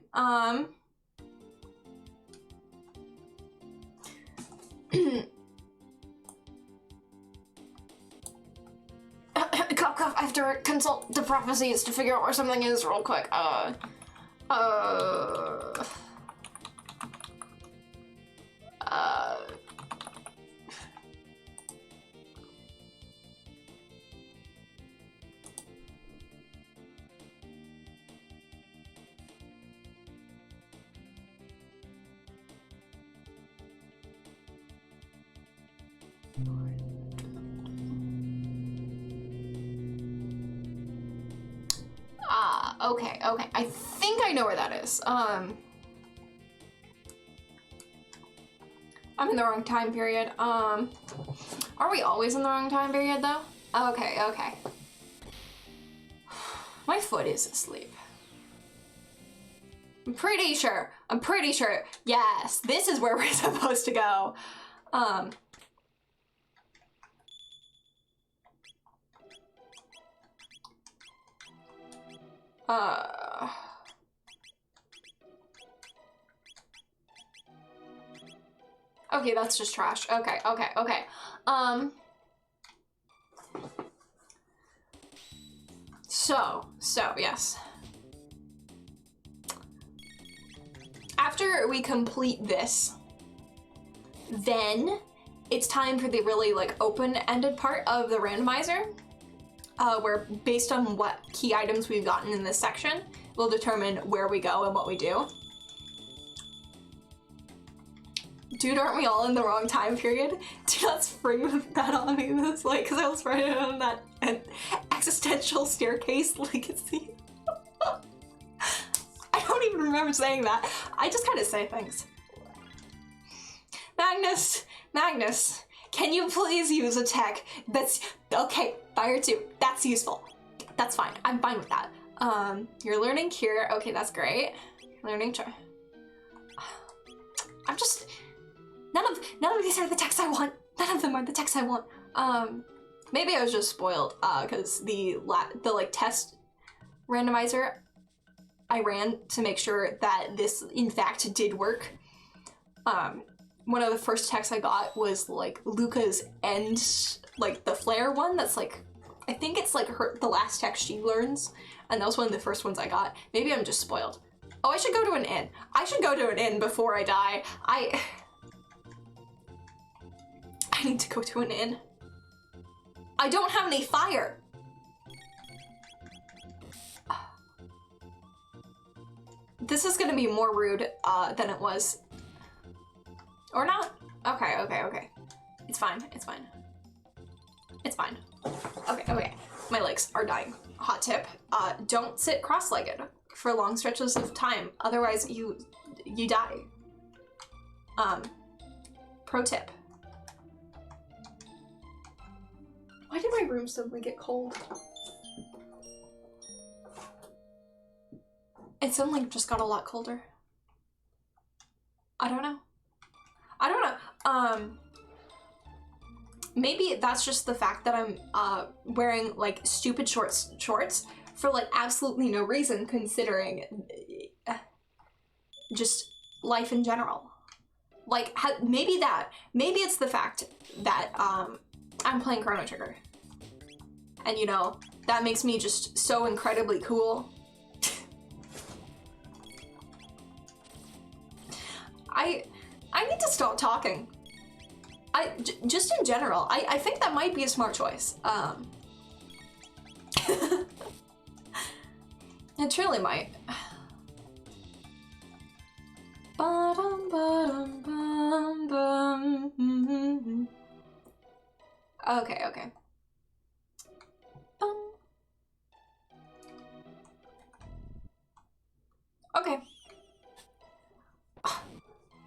Cough. I have to consult the prophecies to figure out where something is real quick. Okay. I think I know where that is. I'm in the wrong time period. Are we always in the wrong time period though? Okay. My foot is asleep. I'm pretty sure. Yes, this is where we're supposed to go. Okay, that's just trash. Okay. So, yes. after we complete this, then it's time for the really like open-ended part of the randomizer, where based on what key items we've gotten in this section, we'll determine where we go and what we do. Dude, aren't we all in the wrong time period? Do not spring that on me this like, because I was writing on that existential staircase legacy. I don't even remember saying that. I just kind of say things. Magnus, can you please use a tech that's, okay, fire 2, that's useful. That's fine, I'm fine with that. You're learning cure, okay, that's great. Learning try. I'm just, none of these are the techs I want. None of them are the techs I want. Maybe I was just spoiled, cause the like test randomizer I ran to make sure that this in fact did work. One of the first texts I got was like Luca's end, like the flare one that's like, I think it's like the last text she learns, and that was one of the first ones I got. Maybe I'm just spoiled. Oh, I should go to an inn. I should go to an inn before I die. I need to go to an inn. I don't have any fire. This is gonna be more rude than it was. Or not? Okay. It's fine. Okay. My legs are dying. Hot tip, don't sit cross-legged for long stretches of time, otherwise you die. Pro tip. Why did my room suddenly get cold? It suddenly just got a lot colder. I don't know. Maybe that's just the fact that I'm wearing like stupid shorts for like absolutely no reason, considering just life in general. Like maybe it's the fact that I'm playing Chrono Trigger, and you know that makes me just so incredibly cool. I need to stop talking. Just in general, I think that might be a smart choice. It truly might. Okay. Okay.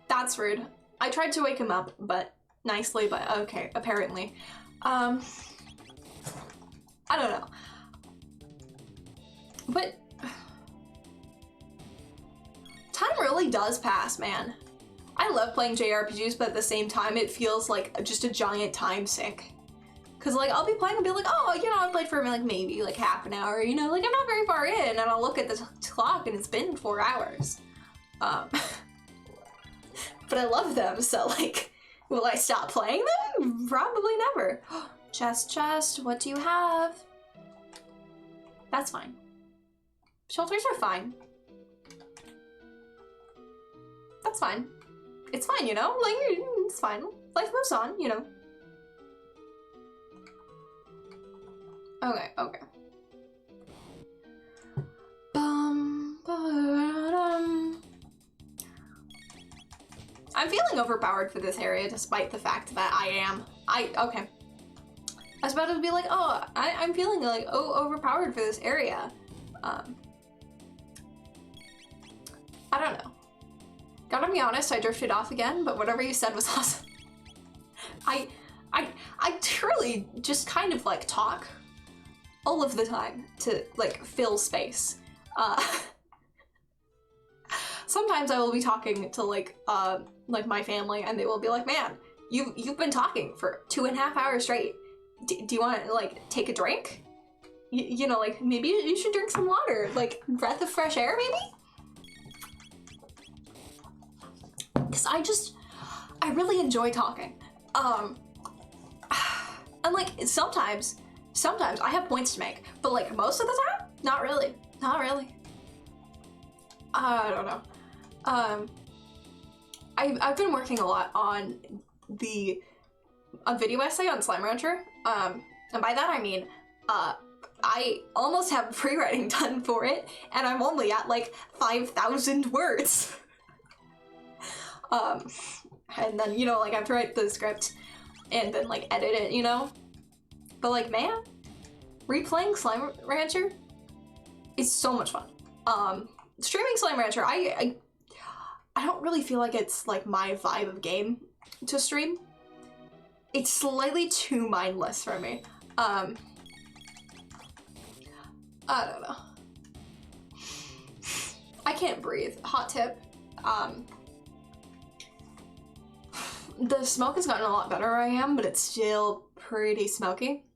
That's rude. I tried to wake him up, but nicely, but okay, apparently. I don't know. But time really does pass, man. I love playing JRPGs, but at the same time, it feels like just a giant time sink. Cause like, I'll be playing and be like, oh, you know, I played for like maybe like half an hour, you know, like I'm not very far in, and I'll look at the clock and it's been 4 hours. But I love them, so like, will I stop playing them? Probably never. Chest, what do you have? That's fine. Shelters are fine. That's fine. It's fine, you know? Like, it's fine. Life moves on, you know? Okay. I'm feeling overpowered for this area, despite the fact that I am. Okay. I was about to be like, oh, I'm feeling like, overpowered for this area. I don't know. Gotta be honest, I drifted off again, but whatever you said was awesome. I truly just kind of like talk all of the time to like fill space. Sometimes I will be talking to like my family, and they will be like, man, you've been talking for 2.5 hours straight. Do you want to like take a drink? You know, like maybe you should drink some water, like breath of fresh air maybe? Because I really enjoy talking. And like sometimes I have points to make, but like most of the time, not really. I don't know. I've been working a lot on a video essay on Slime Rancher, and by that I mean, I almost have pre-writing done for it, and I'm only at like 5,000 words. And then, you know, like I have to write the script and then like edit it, you know? But like, man, replaying Slime Rancher is so much fun. Streaming Slime Rancher, I don't really feel like it's like my vibe of game to stream. It's slightly too mindless for me. I don't know. I can't breathe. Hot tip. The smoke has gotten a lot better where I am, but it's still pretty smoky.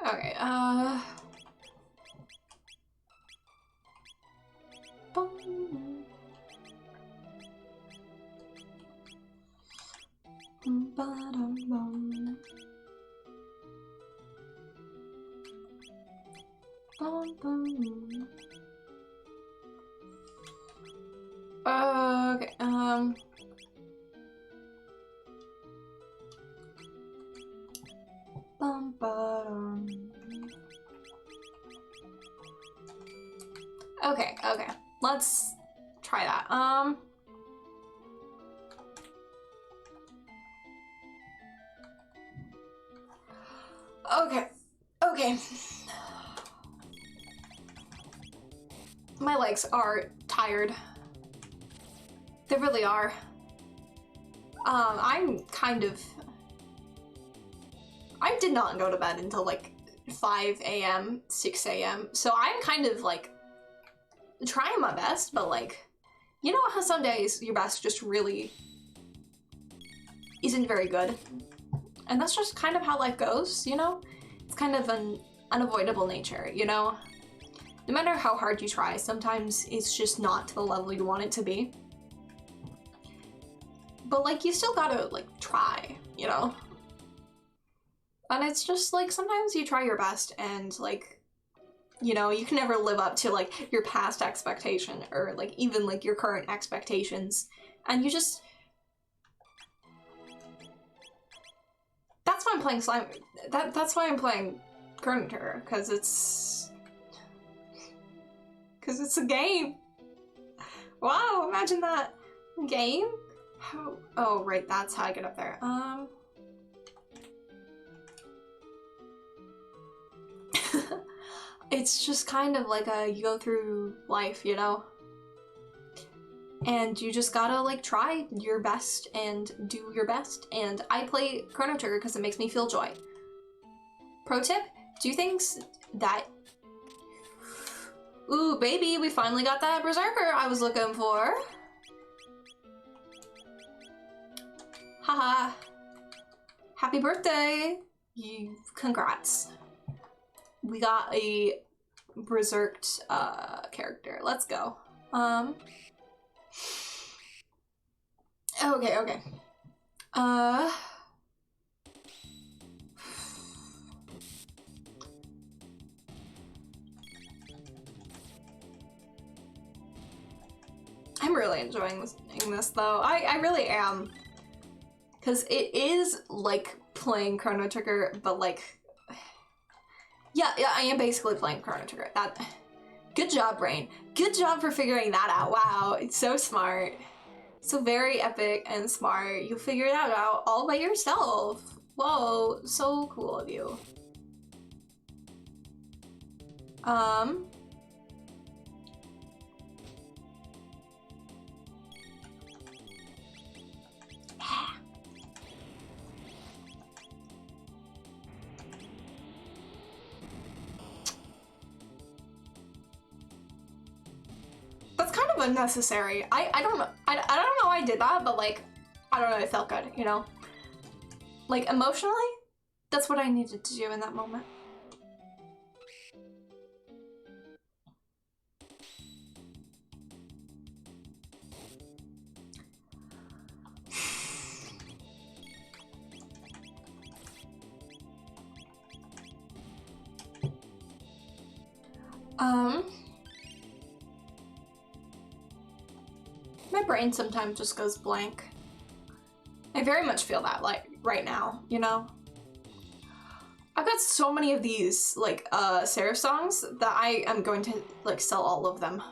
Okay, okay, okay, let's try that. Okay. My legs are tired. They really are. I'm kind of... I did not go to bed until like 5 a.m., 6 a.m. So I'm kind of like trying my best, but like, you know how some days your best just really isn't very good? And that's just kind of how life goes, you know? It's kind of an unavoidable nature, you know? No matter how hard you try, sometimes it's just not to the level you want it to be. But like, you still gotta like try, you know? And it's just like, sometimes you try your best and like, you know, you can never live up to like your past expectation or like even like your current expectations. And you just... That's why I'm playing Slime... That's why I'm playing Chrono Trigger, because it's a game. Wow, imagine that. Game? How... Oh, right, that's how I get up there. It's just kind of like you go through life, you know? And you just gotta like try your best and do your best. And I play Chrono Trigger because it makes me feel joy. Pro tip, do things that... Ooh, baby, we finally got that Berserker I was looking for. Haha. Happy birthday. Congrats. We got a berserked character. Let's go. Okay. I'm really enjoying this though. I really am. Because it is like playing Chrono Trigger, but like... Yeah, I am basically playing Chrono Trigger. Good job, brain. Good job for figuring that out. Wow, it's so smart. So very epic and smart. You figured that out all by yourself. Whoa, so cool of you. That's kind of unnecessary. I don't know. I don't know why I did that, but like, I don't know, it felt good, you know? Like, emotionally, that's what I needed to do in that moment. brain sometimes just goes blank. I very much feel that, like, right now, you know? I've got so many of these, like, Seraph songs that I am going to, like, sell all of them.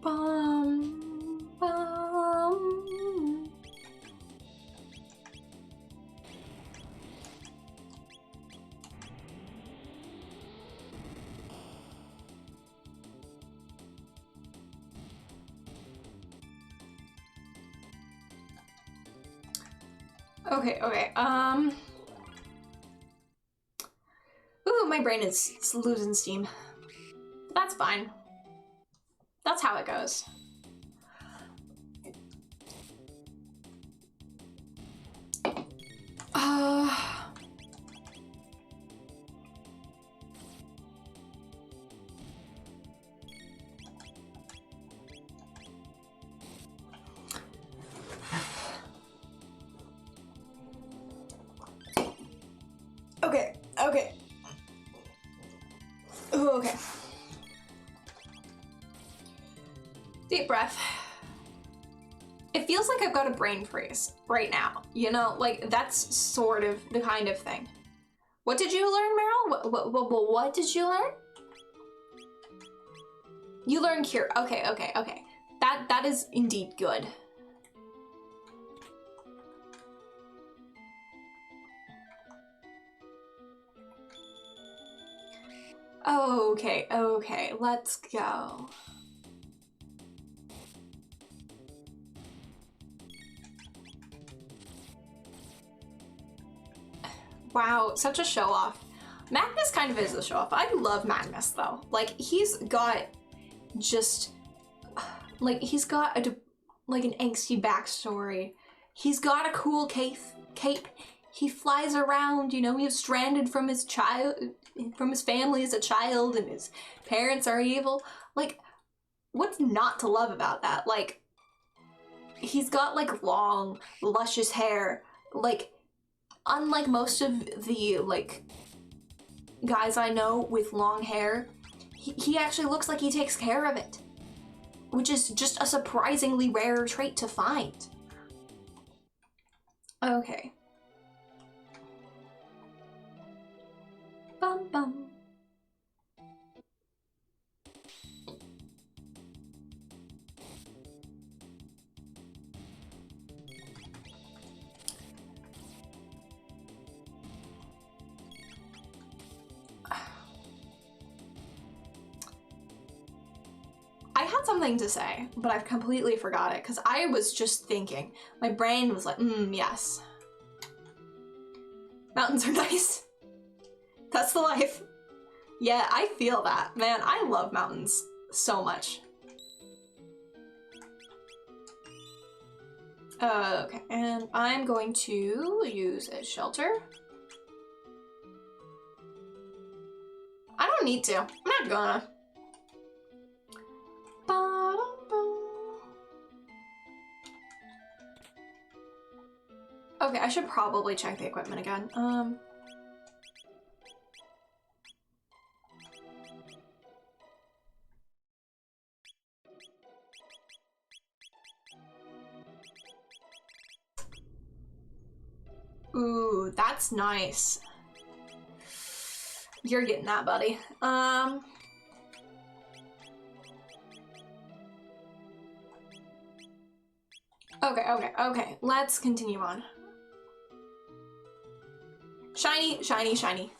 Bum, bum. Okay, okay, ooh, my brain is losing steam. That's fine. That's how it goes. Okay, okay. Ooh, okay. Deep breath. It feels like I've got a brain freeze right now. You know, like that's sort of the kind of thing. What did you learn, Meryl? What did you learn? You learned cure. Okay, okay, okay. That is indeed good. Okay, okay, let's go. Wow, such a show off. Magnus kind of is a show off. I love Magnus though. Like he's got just like he's got a like an angsty backstory. He's got a cool cape. He flies around, you know, he was stranded from his family as a child and his parents are evil. Like, what's not to love about that? Like, he's got like long, luscious hair. Like, unlike most of the like guys I know with long hair, he actually looks like he takes care of it, which is just a surprisingly rare trait to find. Okay. Bum bum. I had something to say, but I've completely forgot it because I was just thinking. My brain was like, yes. Mountains are nice. That's the life. Yeah, I feel that. Man, I love mountains so much. Okay, and I'm going to use a shelter. I don't need to. I'm not gonna. Okay, I should probably check the equipment again. Ooh, that's nice. You're getting that, buddy. Okay. Let's continue on. Shiny, shiny, shiny.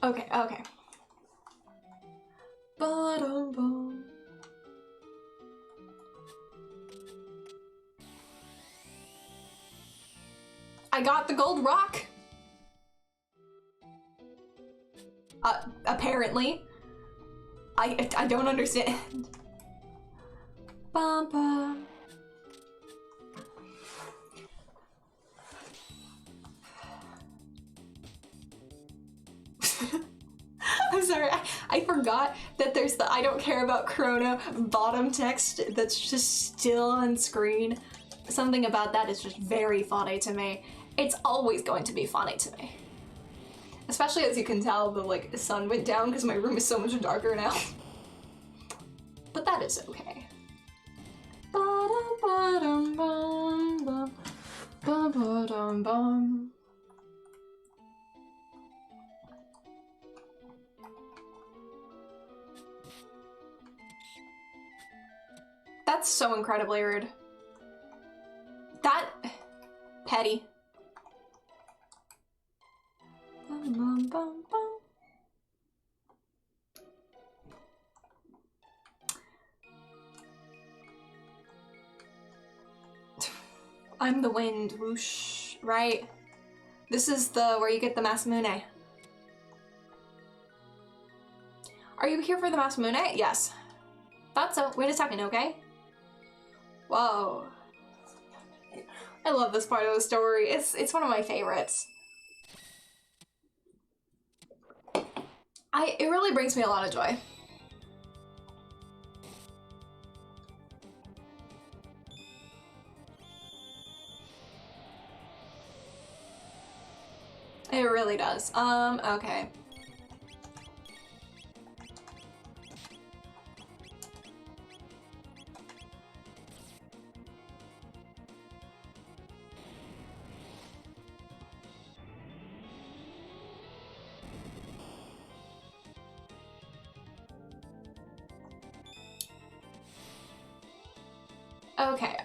Okay. Ba-dum-bum. I got the gold rock. Apparently. I don't understand. Bum bum. I'm sorry, I forgot that there's the I don't care about Chrono bottom text that's just still on screen. Something about that is just very funny to me. It's always going to be funny to me. Especially as you can tell, the like sun went down because my room is so much darker now. But that is okay. That's so incredibly rude. That petty. I'm the wind, whoosh, right? This is the where you get the Masamune. Are you here for the Masamune? Yes. Thought so. Wait a second, okay? Whoa. I love this part of the story. It's one of my favorites. It really brings me a lot of joy. It really does. Okay.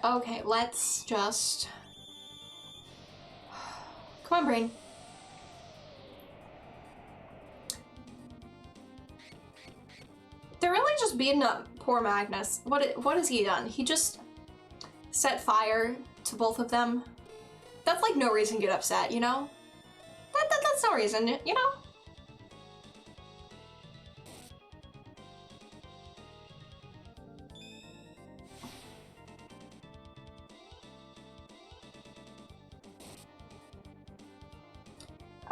Okay, let's just... Come on, brain. They're really just beating up poor Magnus. What has he done? He just set fire to both of them. That's like no reason to get upset, you know? That's no reason, you know?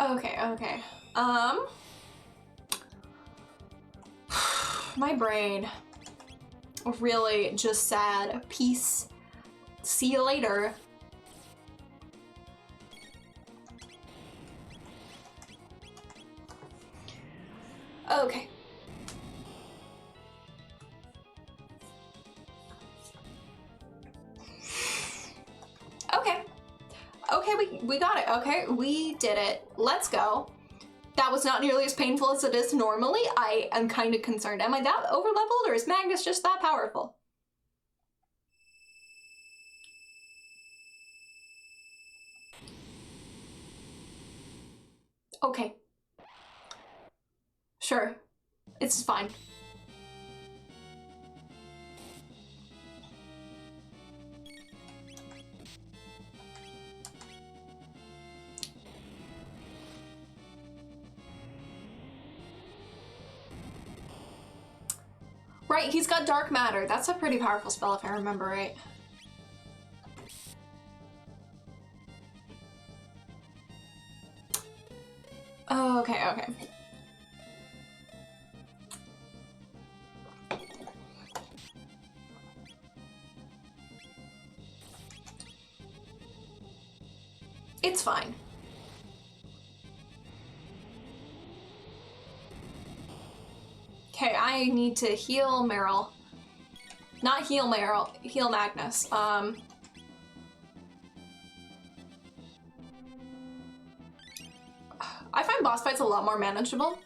Okay. My brain really just said, peace, see you later. Okay. Okay, we got it. Okay, we did it. Let's go. That was not nearly as painful as it is normally. I am kind of concerned. Am I that overleveled, or is Magnus just that powerful? Okay. Sure. It's fine. Right, he's got dark matter. That's a pretty powerful spell if I remember right. Oh, okay. It's fine. Okay, I need to heal Meryl. Not heal Meryl, heal Magnus. I find boss fights a lot more manageable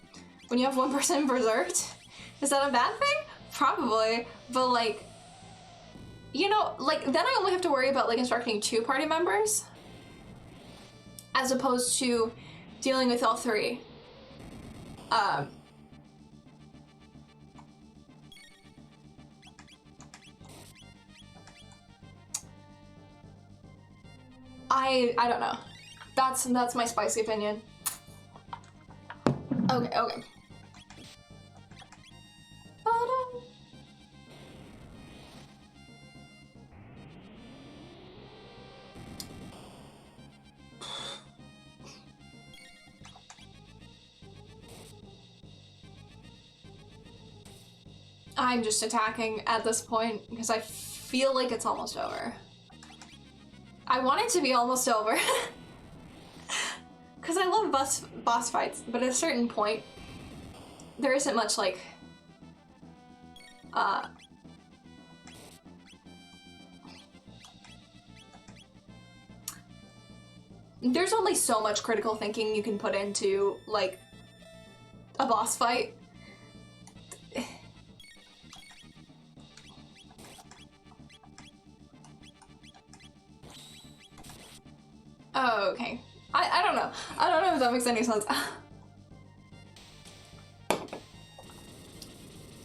when you have one person berserked. Is that a bad thing? Probably, but like, you know, like then I only have to worry about like instructing 2 party members as opposed to dealing with all 3. I don't know. That's my spicy opinion. Okay. I'm just attacking at this point because I feel like it's almost over. I want it to be almost over. because I love boss fights, but at a certain point, there isn't much like, there's only so much critical thinking you can put into, like, a boss fight. Oh, okay. I don't know. I don't know if that makes any sense.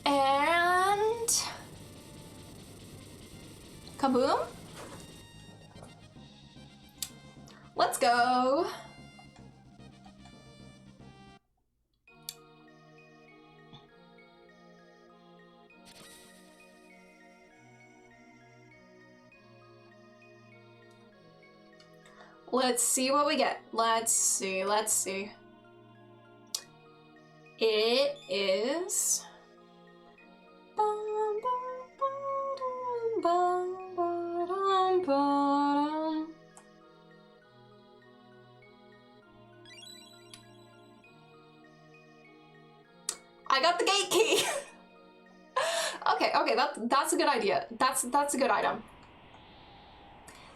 And... kaboom? Let's go. Let's see what we get. Let's see, let's see. It is... I got the gate key. Okay, okay, that's a good idea. That's a good item.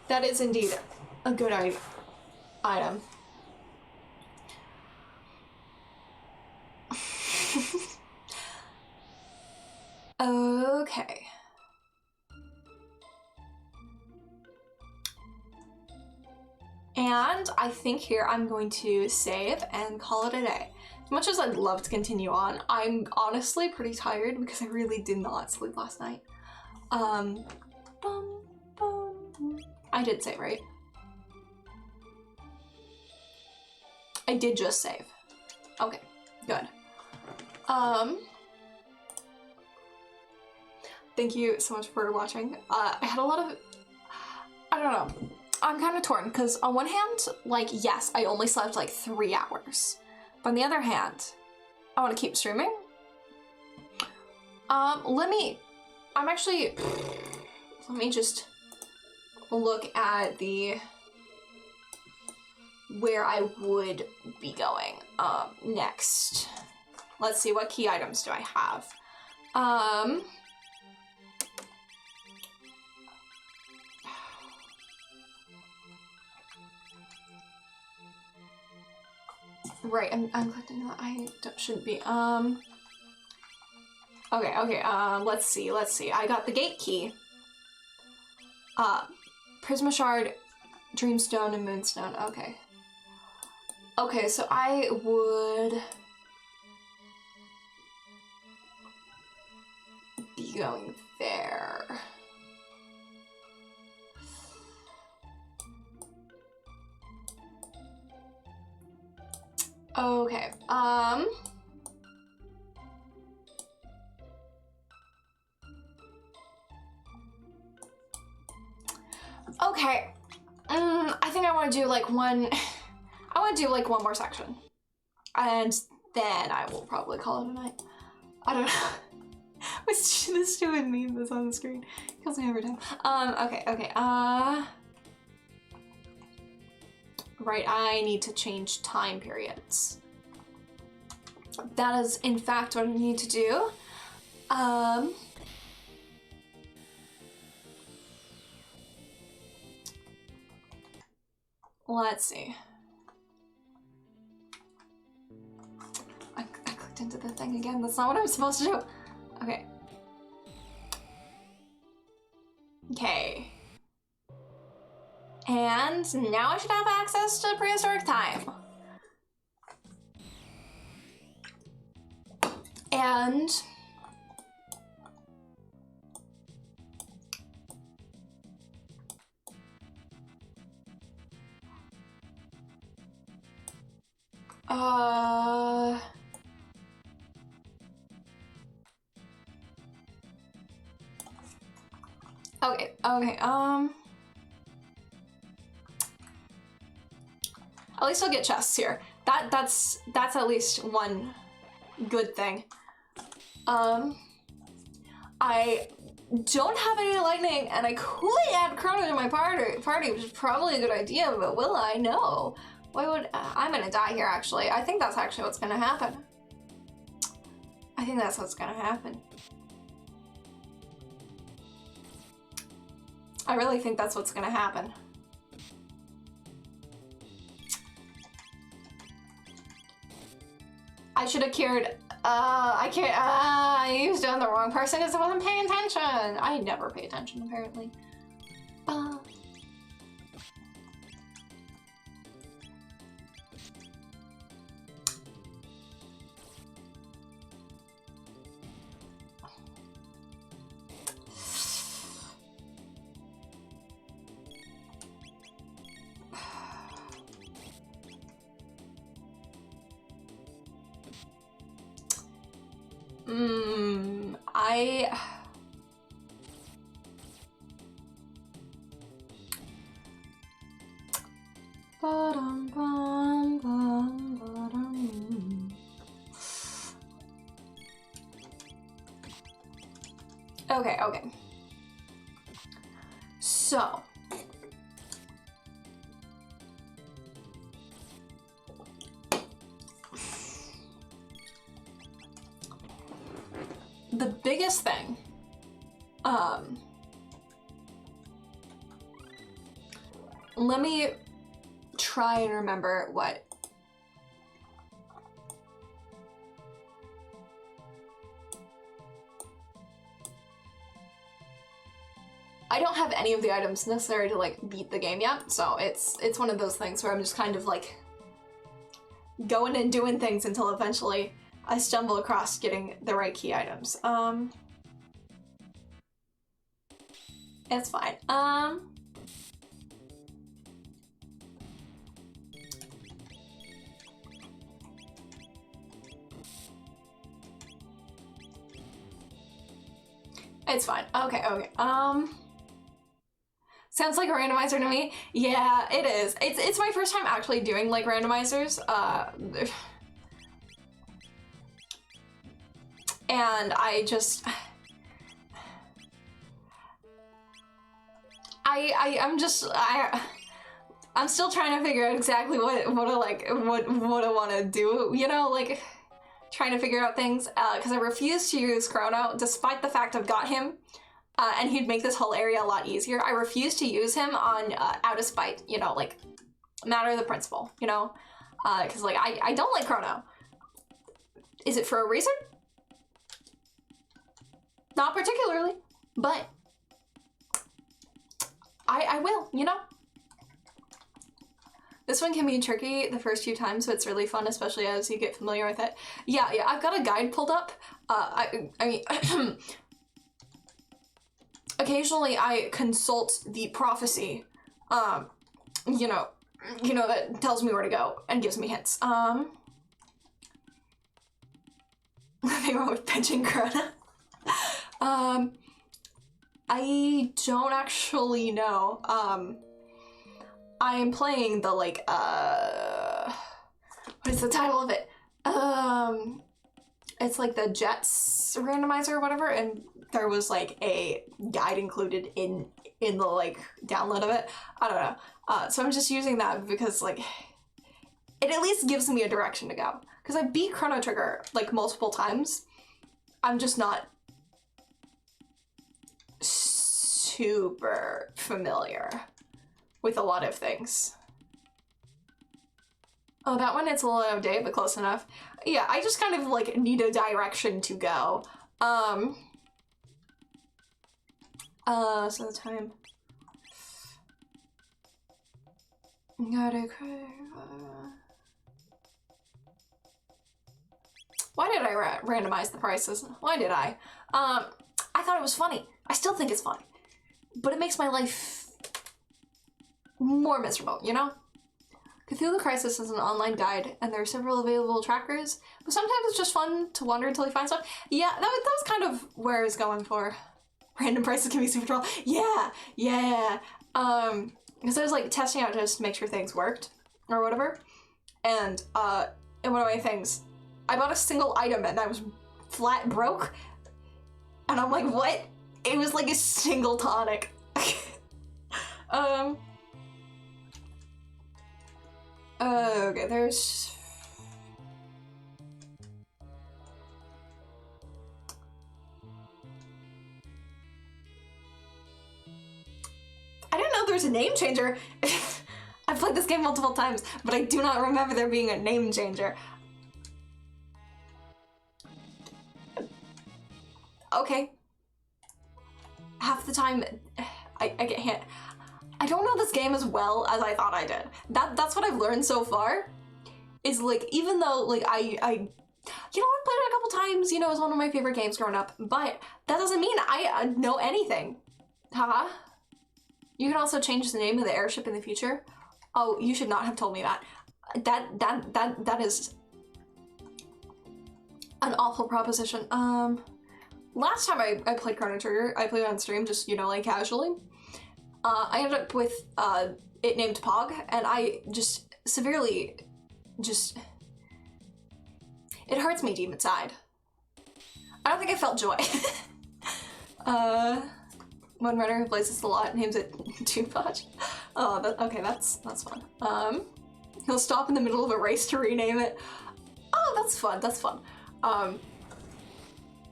That is indeed a good item. Okay. And I think here I'm going to save and call it a day. As much as I'd love to continue on, I'm honestly pretty tired because I really did not sleep last night. I did save, right? I did just save. Okay, good. Thank you so much for watching. I had a lot of, I don't know. I'm kind of torn because on one hand, like, yes, I only slept like 3 hours. But on the other hand, I want to keep streaming. Let me just look at where I would be going next. Let's see, what key items do I have? Right, I'm clicking that. Shouldn't be. Okay, let's see. I got the gate key. Prisma Shard, Dreamstone, and Moonstone. Okay. Okay, so I would be going there. Okay, okay, I think I want to do like one more section, and then I will probably call it a night. I don't know. This stupid meme that's on the screen kills me every time. Okay, right, I need to change time periods. That is, in fact, what I need to do. Let's see. I clicked into the thing again. That's not what I'm supposed to do. Okay. Okay. And now I should have access to prehistoric time. And okay, at least I'll get chests here. That's at least one good thing. I don't have any lightning, and I could add Chrono to my party, which is probably a good idea, but will I? No. Why would I'm gonna die here? Actually, I think that's actually what's gonna happen. I think that's what's gonna happen. I really think that's what's gonna happen. I should have cured. I can't. I used it on the wrong person because I wasn't paying attention. I never pay attention, apparently. Okay. So. The biggest thing, let me try and remember what. I don't have any of the items necessary to like beat the game yet, so it's one of those things where I'm just kind of like going and doing things until eventually I stumble across getting the right key items. It's fine. It's fine. Okay. Sounds like a randomizer to me. Yeah, it is. It's my first time actually doing like randomizers. And I'm still trying to figure out exactly what I want to do, you know, like trying to figure out things, because I refuse to use Chrono despite the fact I've got him, and he'd make this whole area a lot easier. I refuse to use him on out of spite, you know, like matter of the principle, you know, because like I don't like Chrono. Is it for a reason? Not particularly, but I will, you know? This one can be tricky the first few times, but it's really fun, especially as you get familiar with it. Yeah, I've got a guide pulled up. I mean, occasionally I consult the prophecy, you know, that tells me where to go and gives me hints. Nothing wrong with benching Chrono. I don't actually know. I'm playing the like what is the title of it? It's like the Jets randomizer or whatever, and there was like a guide included in the like download of it. I don't know. So I'm just using that because like it at least gives me a direction to go. Because I beat Chrono Trigger like multiple times. I'm just not super familiar with a lot of things. Oh, that one, it's a little out of date, but close enough. Yeah, I just kind of like need a direction to go. So the time. Why did I randomize the prices? Why did I? I thought it was funny. I still think it's funny. But it makes my life more miserable, you know? Cthulhu Crisis is an online guide, and there are several available trackers, but sometimes it's just fun to wander until you find stuff. Yeah, that was kind of where I was going for. Random prices can be super troll. Yeah. Because I was like testing out just to make sure things worked, or whatever. And in one of my things, I bought a single item and I was flat broke. And I'm like, what? It was like a single tonic. Okay, there's... I didn't know there was a name changer. I've played this game multiple times, but I do not remember there being a name changer. Okay. Half the time, I get hit. I don't know this game as well as I thought I did. That's what I've learned so far. Is like, even though like I you know, I've played it a couple times, you know, it's one of my favorite games growing up, but that doesn't mean I know anything. Haha. You can also change the name of the airship in the future. Oh, you should not have told me that. That is an awful proposition. Last time I played Chrono Trigger, I played on stream just, you know, like casually. I ended up with it named Pog, and I just severely it hurts me deep inside. I don't think I felt joy. One runner who plays this a lot names it Toonpodge. Oh, okay, that's fun. He'll stop in the middle of a race to rename it. Oh, that's fun, that's fun. I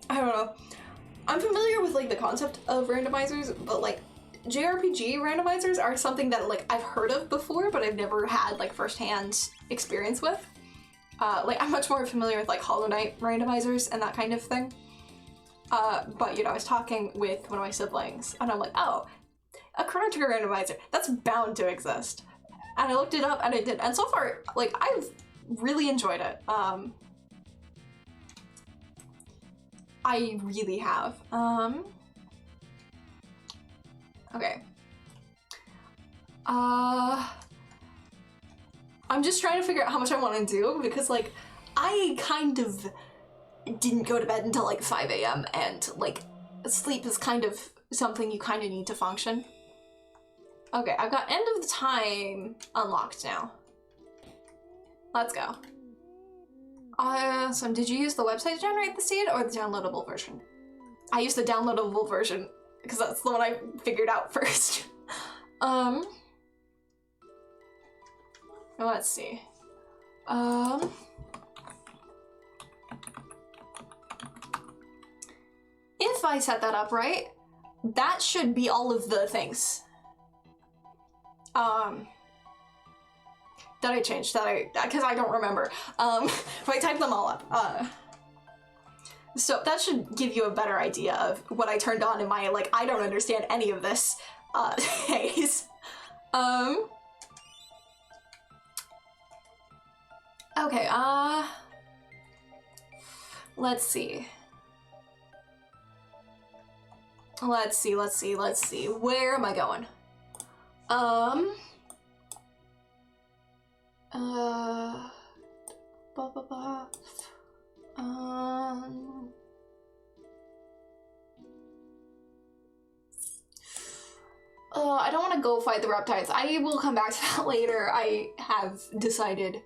don't know. I'm familiar with like the concept of randomizers, but like JRPG randomizers are something that like I've heard of before, but I've never had like firsthand experience with. Like I'm much more familiar with like Hollow Knight randomizers and that kind of thing. But you know, I was talking with one of my siblings and I'm like, oh, a Chrono Trigger randomizer, that's bound to exist. And I looked it up and it did. And so far, like I've really enjoyed it. I really have. Okay. I'm just trying to figure out how much I want to do because like I kind of didn't go to bed until like 5 a.m. and like sleep is kind of something you kind of need to function. Okay, I've got end of the time unlocked now. Let's go. So did you use the website to generate the seed or the downloadable version? I used the downloadable version because that's the one I figured out first. Let's see. If I set that up right, that should be all of the things. That I changed, because I don't remember. If I type them all up. So that should give you a better idea of what I turned on in my, like, I don't understand any of this, haze. Okay, let's see. Let's see. Where am I going? I don't want to go fight the reptiles. I will come back to that later. I have decided.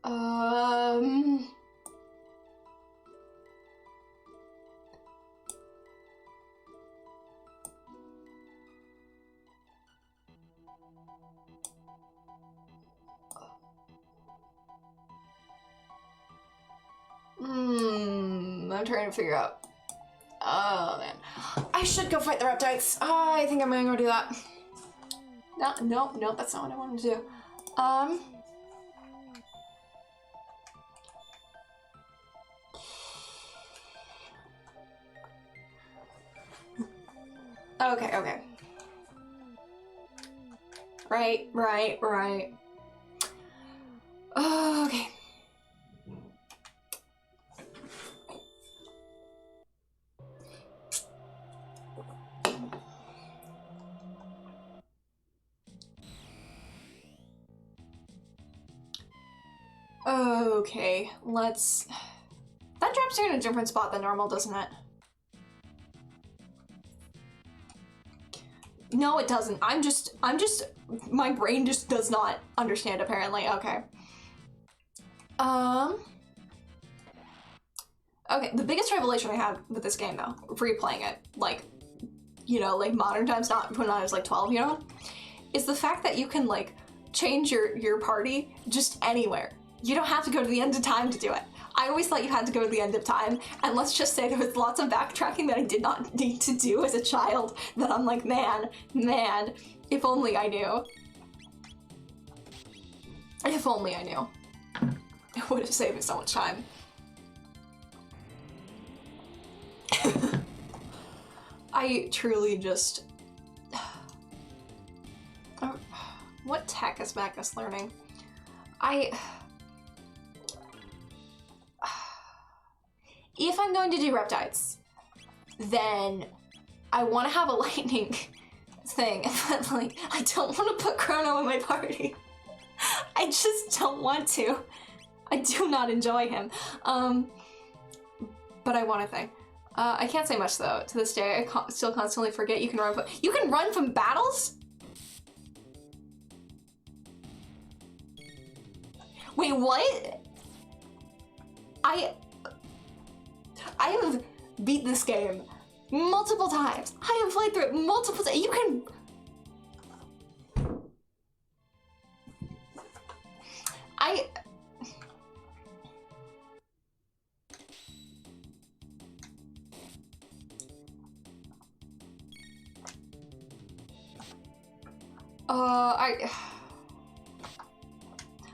I'm trying to figure out. Oh man, I should go fight the reptiles. I think I'm gonna go do that. No, that's not what I wanted to do. Okay. Right. Okay. Okay, let's... That drops you in a different spot than normal, doesn't it? No, it doesn't. I'm just... My brain just does not understand, apparently. Okay. Okay, the biggest revelation I have with this game, though, replaying it, like, you know, like modern times, not when I was like 12, you know, is the fact that you can like change your party just anywhere. You don't have to go to the end of time to do it. I always thought you had to go to the end of time, and let's just say there was lots of backtracking that I did not need to do as a child, that I'm like, man, if only I knew. If only I knew. It would have saved me so much time. I truly just... What tech is Magnus learning? If I'm going to do Reptides, then I want to have a lightning thing, but like, I don't want to put Chrono in my party. I just don't want to. I do not enjoy him. But I want a thing. I can't say much though. To this day, I still constantly forget you can run. You can run from battles? Wait, what? I have beat this game multiple times. I have played through it multiple times. You can...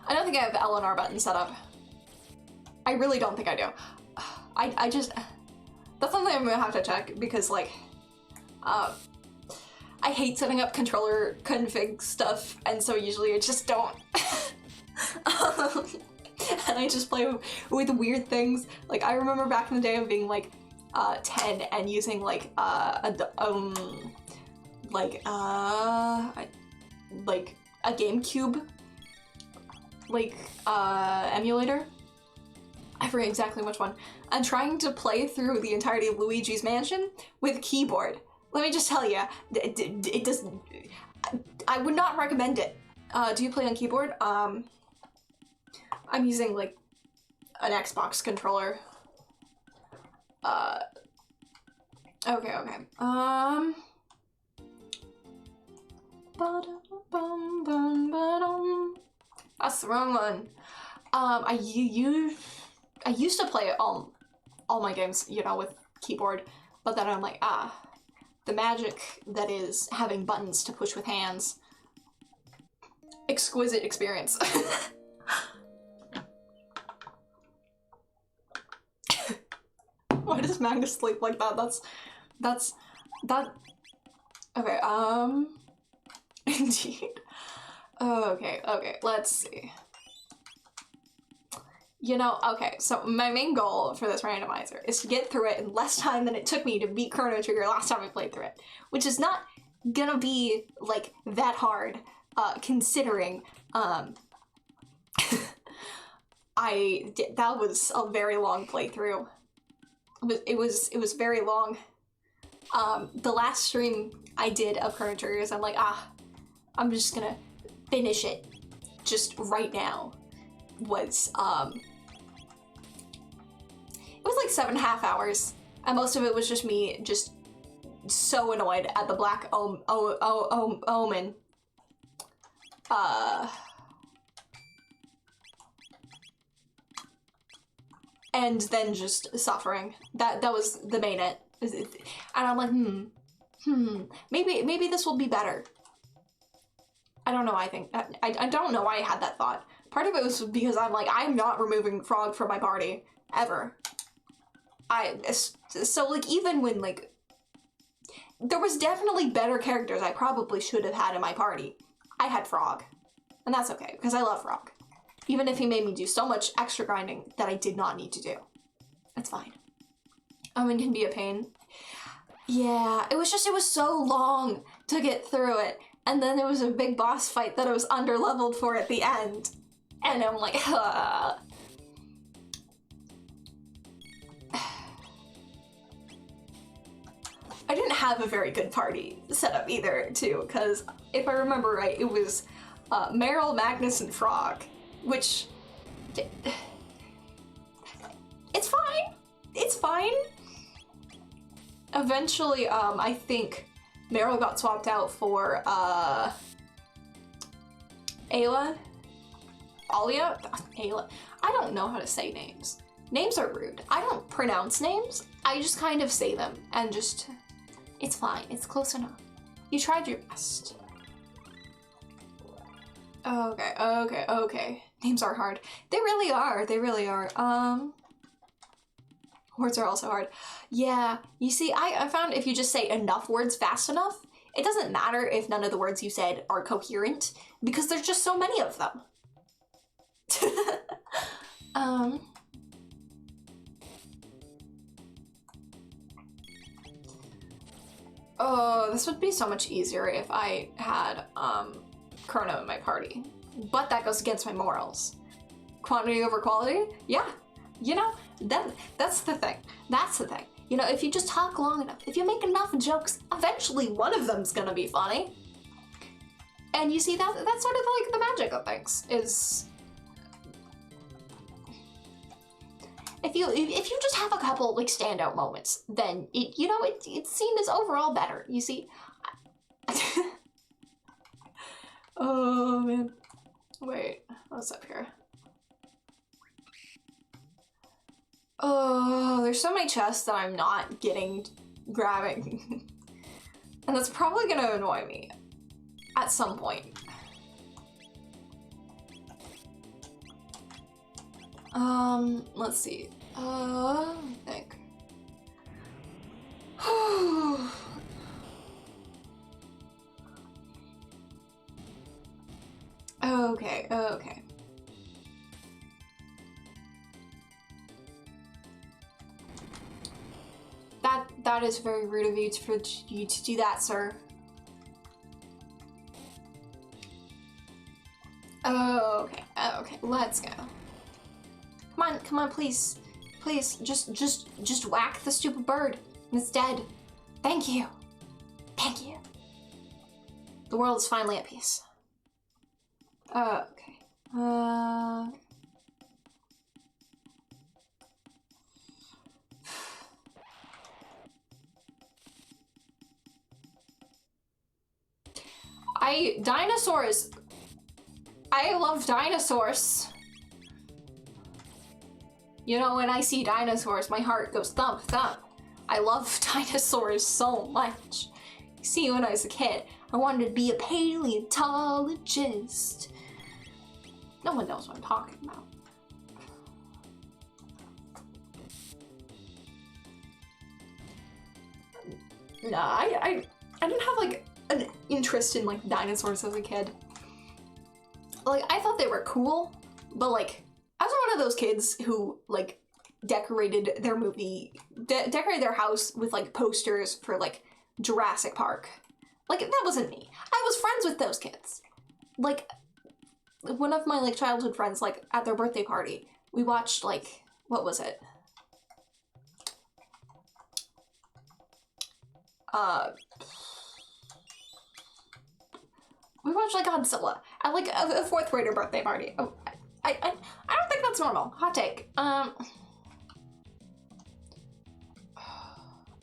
I don't think I have the L and R button set up. I really don't think I do. I just... That's something I'm gonna have to check, because like, I hate setting up controller config stuff, and so usually I just don't. And I just play with weird things. Like, I remember back in the day of being like 10 and using like a GameCube like emulator. I forget exactly which one. I'm trying to play through the entirety of Luigi's Mansion with keyboard. Let me just tell you, it does. I would not recommend it. Do you play on keyboard? I'm using like an Xbox controller. Okay. That's the wrong one. I used to play all my games, you know, with keyboard, but then I'm like, the magic that is having buttons to push with hands. Exquisite experience. Why does Magnus sleep like that? Okay, indeed. Okay, let's see. You know, okay, so my main goal for this randomizer is to get through it in less time than it took me to beat Chrono Trigger last time I played through it, which is not gonna be, like, that hard, considering, that was a very long playthrough. It was very long. The last stream I did of Chrono Trigger is I'm like, I'm just gonna finish it just right now. It was like 7.5 hours, and most of it was just me just so annoyed at the black omen. And then just suffering. That was the main it. And I'm like, maybe this will be better. I don't know, I don't know why I had that thought. Part of it was because I'm like, I'm not removing Frog from my party, ever. So like, even when like, there was definitely better characters I probably should have had in my party. I had Frog, and that's okay, because I love Frog. Even if he made me do so much extra grinding that I did not need to do. It's fine. Omen can be a pain. Yeah, it was so long to get through it. And then there was a big boss fight that I was underleveled for at the end. And I'm like, I didn't have a very good party set up either, too, because if I remember right, it was Meryl, Magnus, and Frog, which... It's fine. It's fine. Eventually, I think Meryl got swapped out for Ayla? Alia? Ayla? I don't know how to say names. Names are rude. I don't pronounce names. I just kind of say them and just, it's fine. It's close enough. You tried your best. Okay, okay, okay. Names are hard. They really are. They really are. Words are also hard. Yeah, you see, I found if you just say enough words fast enough, it doesn't matter if none of the words you said are coherent, because there's just so many of them. Oh, this would be so much easier if I had, Chrono in my party. But that goes against my morals. Quantity over quality? Yeah. You know, that's the thing. That's the thing. You know, if you just talk long enough, if you make enough jokes, eventually one of them's gonna be funny. And you see, that's sort of like the magic of things, is... If you just have a couple, like, standout moments, then, it's seen as overall better, you see? Oh, man. Wait, what's up here? Oh, there's so many chests that I'm not grabbing. And that's probably gonna annoy me at some point. Let's see. I think. Okay, okay. That is very rude of you to do that, sir. Oh, okay. Oh, okay. Let's go. Come on, please. Please, just whack the stupid bird. It's dead. Thank you. Thank you. The world is finally at peace. Okay. Dinosaurs. I love dinosaurs. You know, when I see dinosaurs, my heart goes thump, thump. I love dinosaurs so much. See, when I was a kid, I wanted to be a paleontologist. No one knows what I'm talking about. Nah, I didn't have, like, an interest in, like, dinosaurs as a kid. Like, I thought they were cool, but, like, I was one of those kids who, like, decorated their decorated their house with, like, posters for, like, Jurassic Park. Like, that wasn't me. I was friends with those kids. Like, one of my, like, childhood friends, like, at their birthday party, we watched, like, what was it? We watched, like, Godzilla at, like, a fourth grader birthday party. Oh, I don't think that's normal. Hot take. I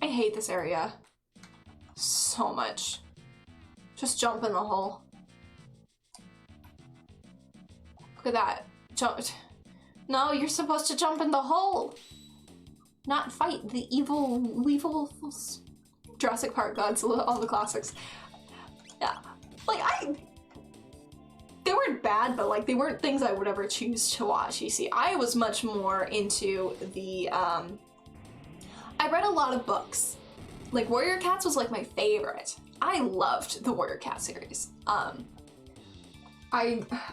hate this area so much. Just jump in the hole. Look at that. Jump. No, you're supposed to jump in the hole. Not fight the evil Jurassic Park, Godzilla, all the classics. Yeah. Like, they weren't bad, but, like, they weren't things I would ever choose to watch, you see. I was much more into the, I read a lot of books. Like, Warrior Cats was, like, my favorite. I loved the Warrior Cat series. I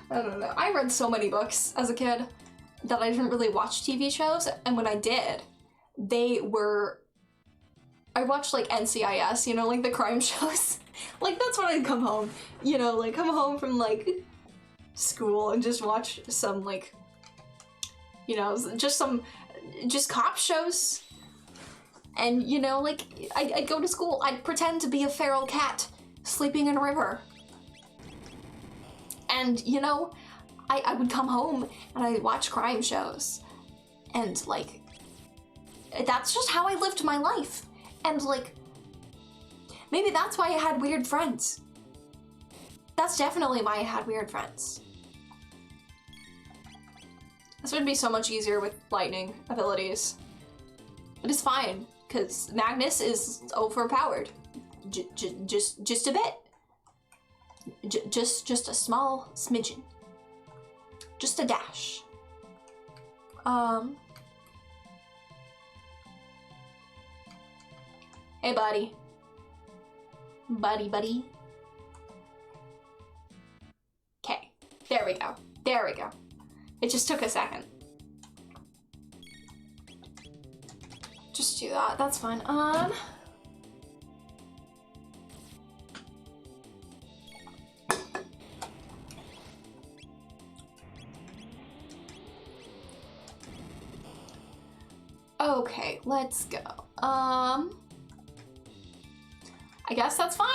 don't know. I read so many books as a kid that I didn't really watch TV shows, and when I did, I watched, like, NCIS, you know, like, the crime shows. Like, that's when I'd come home, you know, like, come home from, like, school and just watch some, like, you know, just cop shows. And, you know, like, I'd go to school, I'd pretend to be a feral cat sleeping in a river. And, you know, I would come home and I'd watch crime shows. And, like, that's just how I lived my life. And, like, maybe that's why I had weird friends. That's definitely why I had weird friends. This would be so much easier with lightning abilities. But it's fine, because Magnus is overpowered. Just a bit. Just a small smidgen. Just a dash. Hey, buddy. Buddy. Okay, there we go. There we go. It just took a second. Just do that, that's fine. Okay, let's go. I guess that's fine.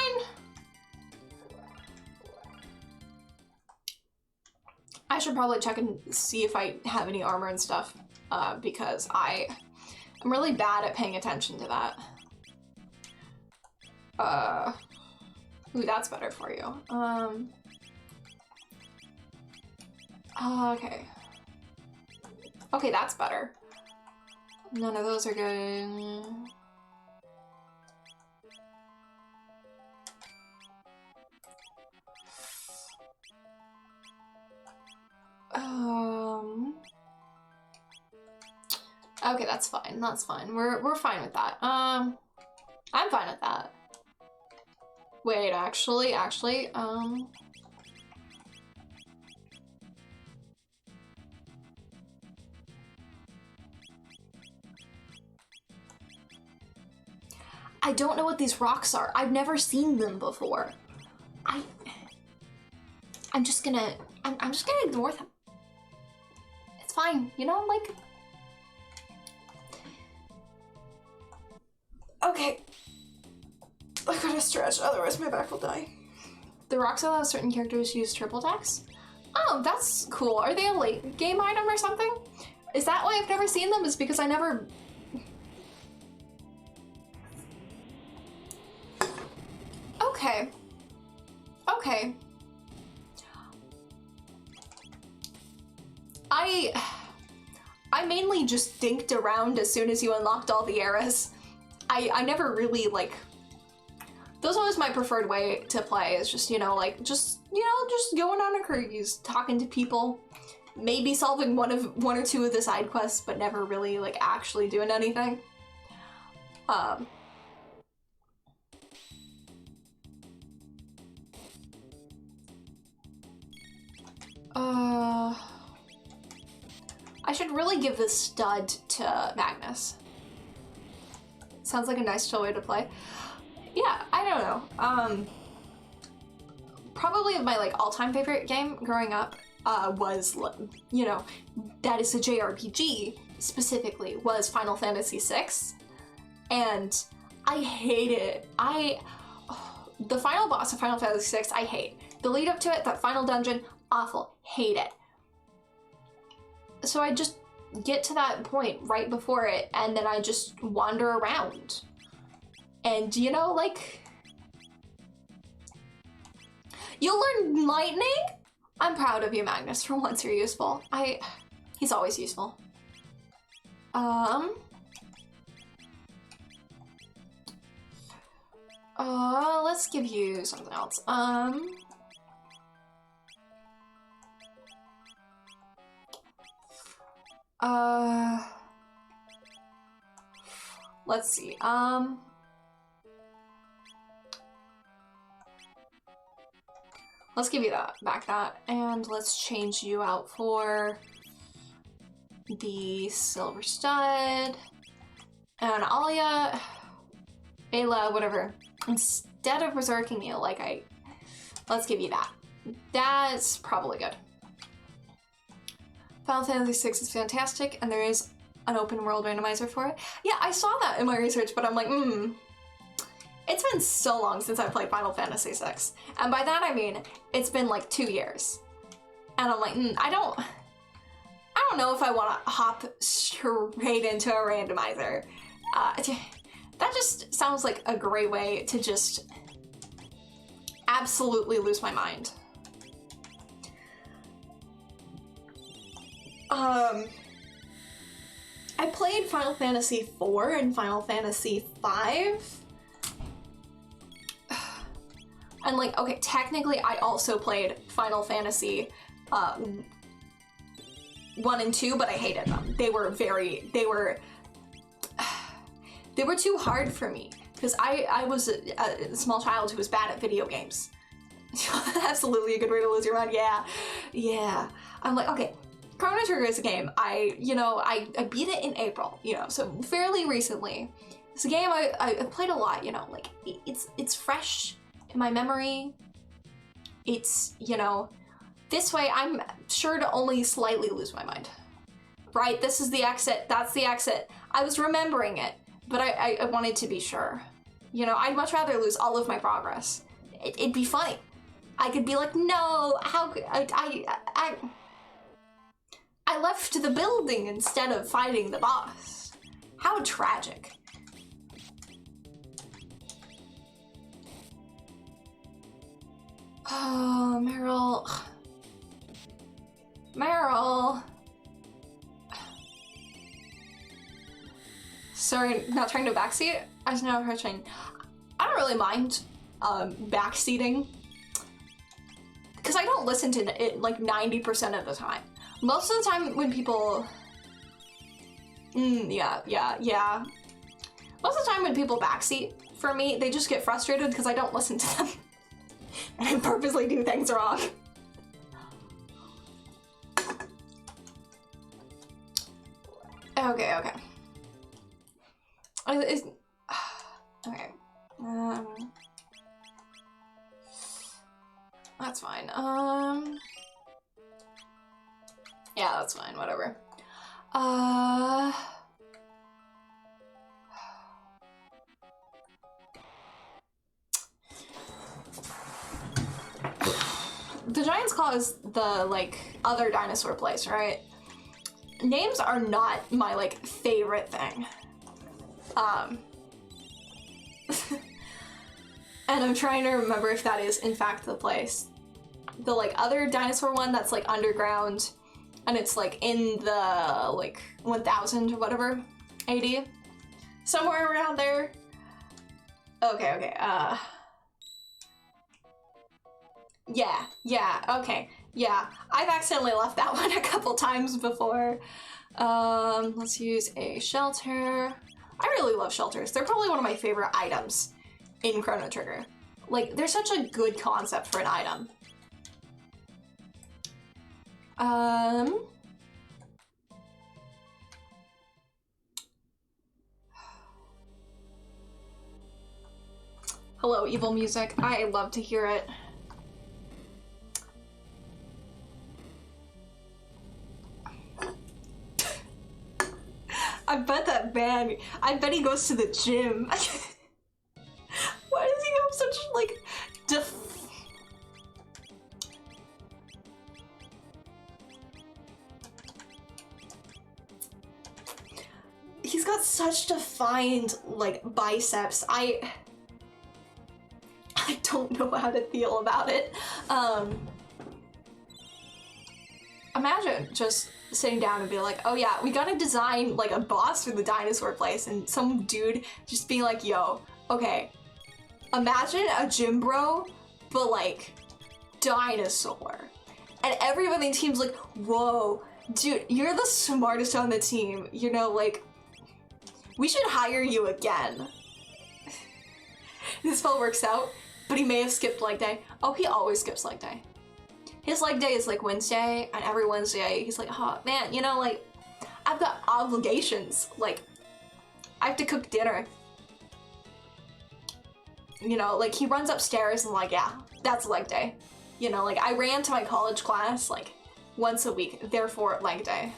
I should probably check and see if I have any armor and stuff, because I'm really bad at paying attention to that. Ooh, that's better for you. Okay. Okay, that's better. None of those are good. Okay, that's fine. That's fine. We're fine with that. I'm fine with that. Wait, actually, I don't know what these rocks are. I've never seen them before. I'm just gonna ignore them. It's fine, you know, like. Okay. I gotta stretch, otherwise my back will die. The rocks allow certain characters to use triple attacks. Oh, that's cool. Are they a late game item or something? Is that why I've never seen them? Is because I never. Okay. Okay. I mainly just dinked around as soon as you unlocked all the eras. I never really, like, those was my preferred way to play, is just, just going on a cruise, talking to people, maybe solving one or two of the side quests, but never really, like, actually doing anything. I should really give this stud to Magnus. Sounds like a nice chill way to play. Yeah, I don't know. Probably my like all-time favorite game growing up was, that is a JRPG specifically, was Final Fantasy VI. And I hate it. The final boss of Final Fantasy VI, I hate. The lead up to it, that final dungeon, awful, hate it. So I just get to that point right before it, and then I just wander around. And, like... You'll learn lightning? I'm proud of you, Magnus. For once you're useful. He's always useful. Let's give you something else. Let's see, let's give you back that, and let's change you out for the silver stud, and Alia, Ayla, whatever, instead of berserking you, let's give you that. That's probably good. Final Fantasy VI is fantastic, and there is an open world randomizer for it. Yeah, I saw that in my research, but I'm like, it's been so long since I played Final Fantasy VI. And by that I mean, it's been like 2 years. And I'm like, I don't know if I want to hop straight into a randomizer. That just sounds like a great way to just absolutely lose my mind. I played Final Fantasy IV and Final Fantasy V. And like, okay, technically I also played Final Fantasy 1 and 2, but I hated them. They were too hard for me because I was a small child who was bad at video games. Absolutely a good way to lose your mind. Yeah. I'm like, okay, Chrono Trigger is a game. I beat it in April, so fairly recently. It's a game I played a lot, like it's fresh in my memory. It's, this way I'm sure to only slightly lose my mind. Right, this is the exit, that's the exit. I was remembering it, but I wanted to be sure. I'd much rather lose all of my progress. It'd be funny. I could be like, no, how could I left the building instead of fighting the boss. How tragic. Oh, Meryl. Sorry, not trying to backseat. I was now trying. I don't really mind backseating because I don't listen to it like 90% of the time. Most of the time when people, yeah. Most of the time when people backseat for me, they just get frustrated because I don't listen to them and I purposely do things wrong. Okay. Okay. That's fine. Yeah, that's fine, whatever. The Giant's Claw is the, like, other dinosaur place, right? Names are not my, like, favorite thing. And I'm trying to remember if that is, in fact, the place. The, like, other dinosaur one that's, like, underground, and it's, like, in the, like, 1000 or whatever, AD? Somewhere around there? Okay, yeah, okay. Yeah, I've accidentally left that one a couple times before. Let's use a shelter. I really love shelters. They're probably one of my favorite items in Chrono Trigger. Like, they're such a good concept for an item. Hello, evil music. I love to hear it. I bet that man, I bet he goes to the gym. Why does he have such, like, he's got such defined, like, biceps. I don't know how to feel about it. Imagine just sitting down and be like, oh yeah, we gotta design like a boss for the dinosaur place, and some dude just being like, yo, okay, imagine a gym bro, but like dinosaur. And everybody in the team's like, whoa, dude, you're the smartest on the team. Like, we should hire you again. This spell works out, but he may have skipped leg day. Oh, he always skips leg day. His leg day is like Wednesday, and every Wednesday he's like, oh man, like, I've got obligations. Like, I have to cook dinner. Like, he runs upstairs and like, yeah, that's leg day. Like, I ran to my college class like once a week, therefore leg day.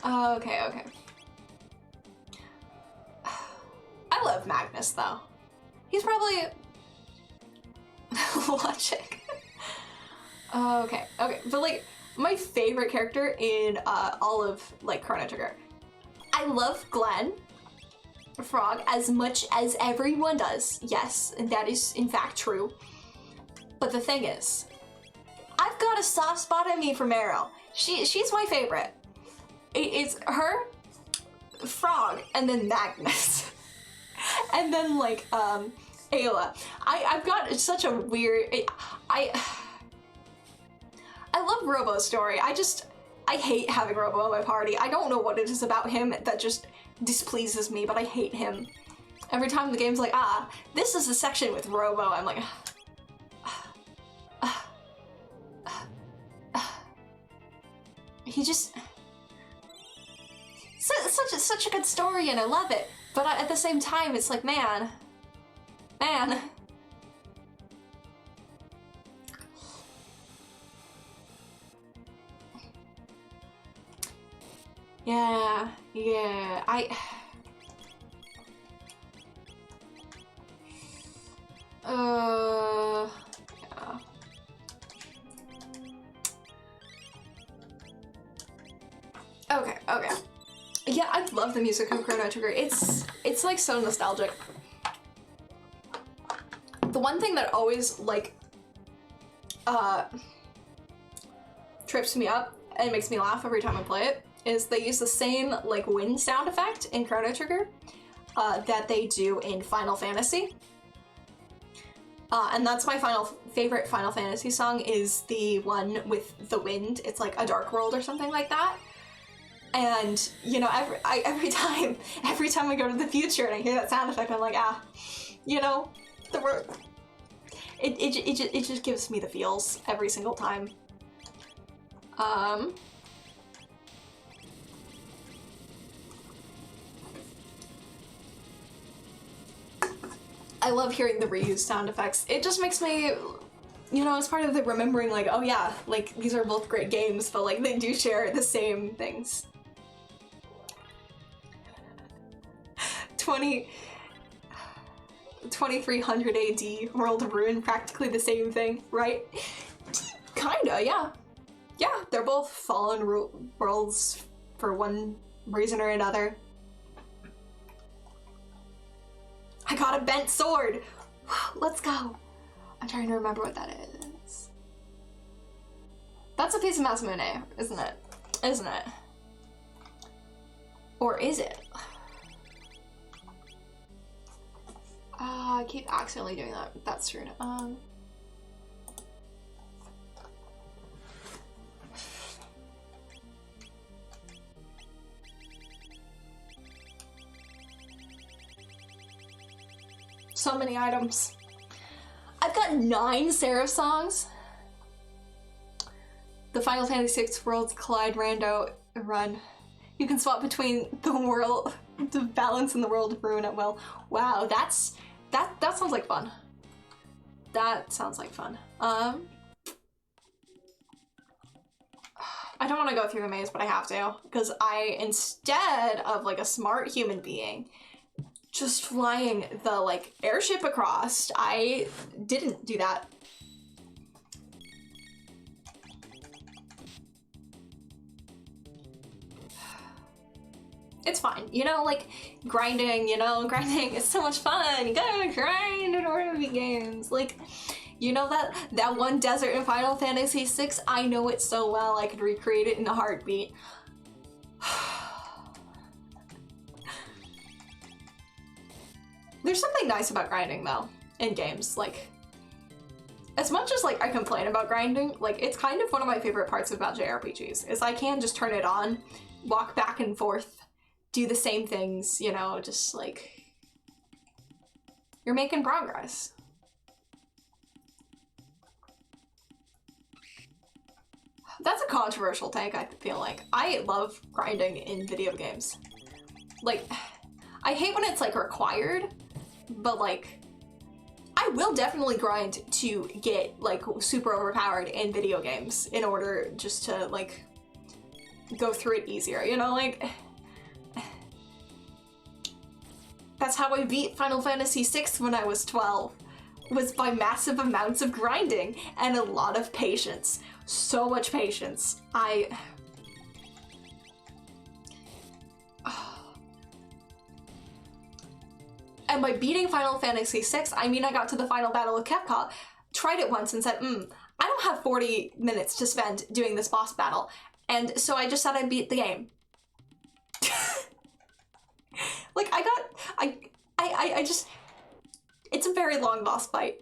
Okay. I love Magnus though. He's probably logic. Okay, but like my favorite character in all of like Chrono Trigger, I love Glenn Frog as much as everyone does. Yes, and that is in fact true. But the thing is, I've got a soft spot in me for Meryl. She's my favorite. It's her, Frog, and then Magnus. And then like Ayla. I've got such a weird I love Robo's story. I hate having Robo in my party. I don't know what it is about him that just displeases me, but I hate him. Every time the game's like, this is the section with Robo, I'm like, he just, such a good story and I love it. But at the same time, it's like, man. Yeah, yeah, yeah. Okay. Yeah, I love the music of Chrono Trigger. It's like so nostalgic. The one thing that always like trips me up and makes me laugh every time I play it is they use the same like wind sound effect in Chrono Trigger that they do in Final Fantasy. And that's my favorite Final Fantasy song is the one with the wind. It's like A Dark World or something like that. And you know, every time I go to the future and I hear that sound effect, I'm like, you know, it just gives me the feels every single time. I love hearing the reused sound effects. It just makes me, you know, it's part of the remembering like, oh yeah, like these are both great games, but like they do share the same things. 2300 AD, World of Ruin, practically the same thing, right? Kinda, yeah. Yeah, they're both fallen worlds for one reason or another. I got a bent sword! Let's go! I'm trying to remember what that is. That's a piece of Masamune, isn't it? Isn't it? Or is it? I keep accidentally doing that. That's true. So many items. I've got 9 Seraph songs. The Final Fantasy VI Worlds Collide Rando run. You can swap between the balance in the World of Ruin at will. Wow, that sounds like fun. That sounds like fun. I don't want to go through the maze, but I have to, because instead of like a smart human being just flying the like airship across, I didn't do that. It's fine, you know, like grinding, you know, grinding is so much fun. You gotta grind in order to beat games. Like, you know that one desert in Final Fantasy VI, I know it so well, I could recreate it in a heartbeat. There's something nice about grinding though, in games. Like, as much as like I complain about grinding, like it's kind of one of my favorite parts about JRPGs, is I can just turn it on, walk back and forth, do the same things, you know, just like, you're making progress. That's a controversial take, I feel like. I love grinding in video games. Like, I hate when it's like required, but like, I will definitely grind to get like super overpowered in video games in order just to like go through it easier, you know, like, that's how I beat Final Fantasy VI when I was 12, was by massive amounts of grinding and a lot of patience. So much patience. And by beating Final Fantasy VI, I mean I got to the final battle of Kefka, tried it once and said, I don't have 40 minutes to spend doing this boss battle, and so I just said I'd beat the game. Like, I just, it's a very long boss fight.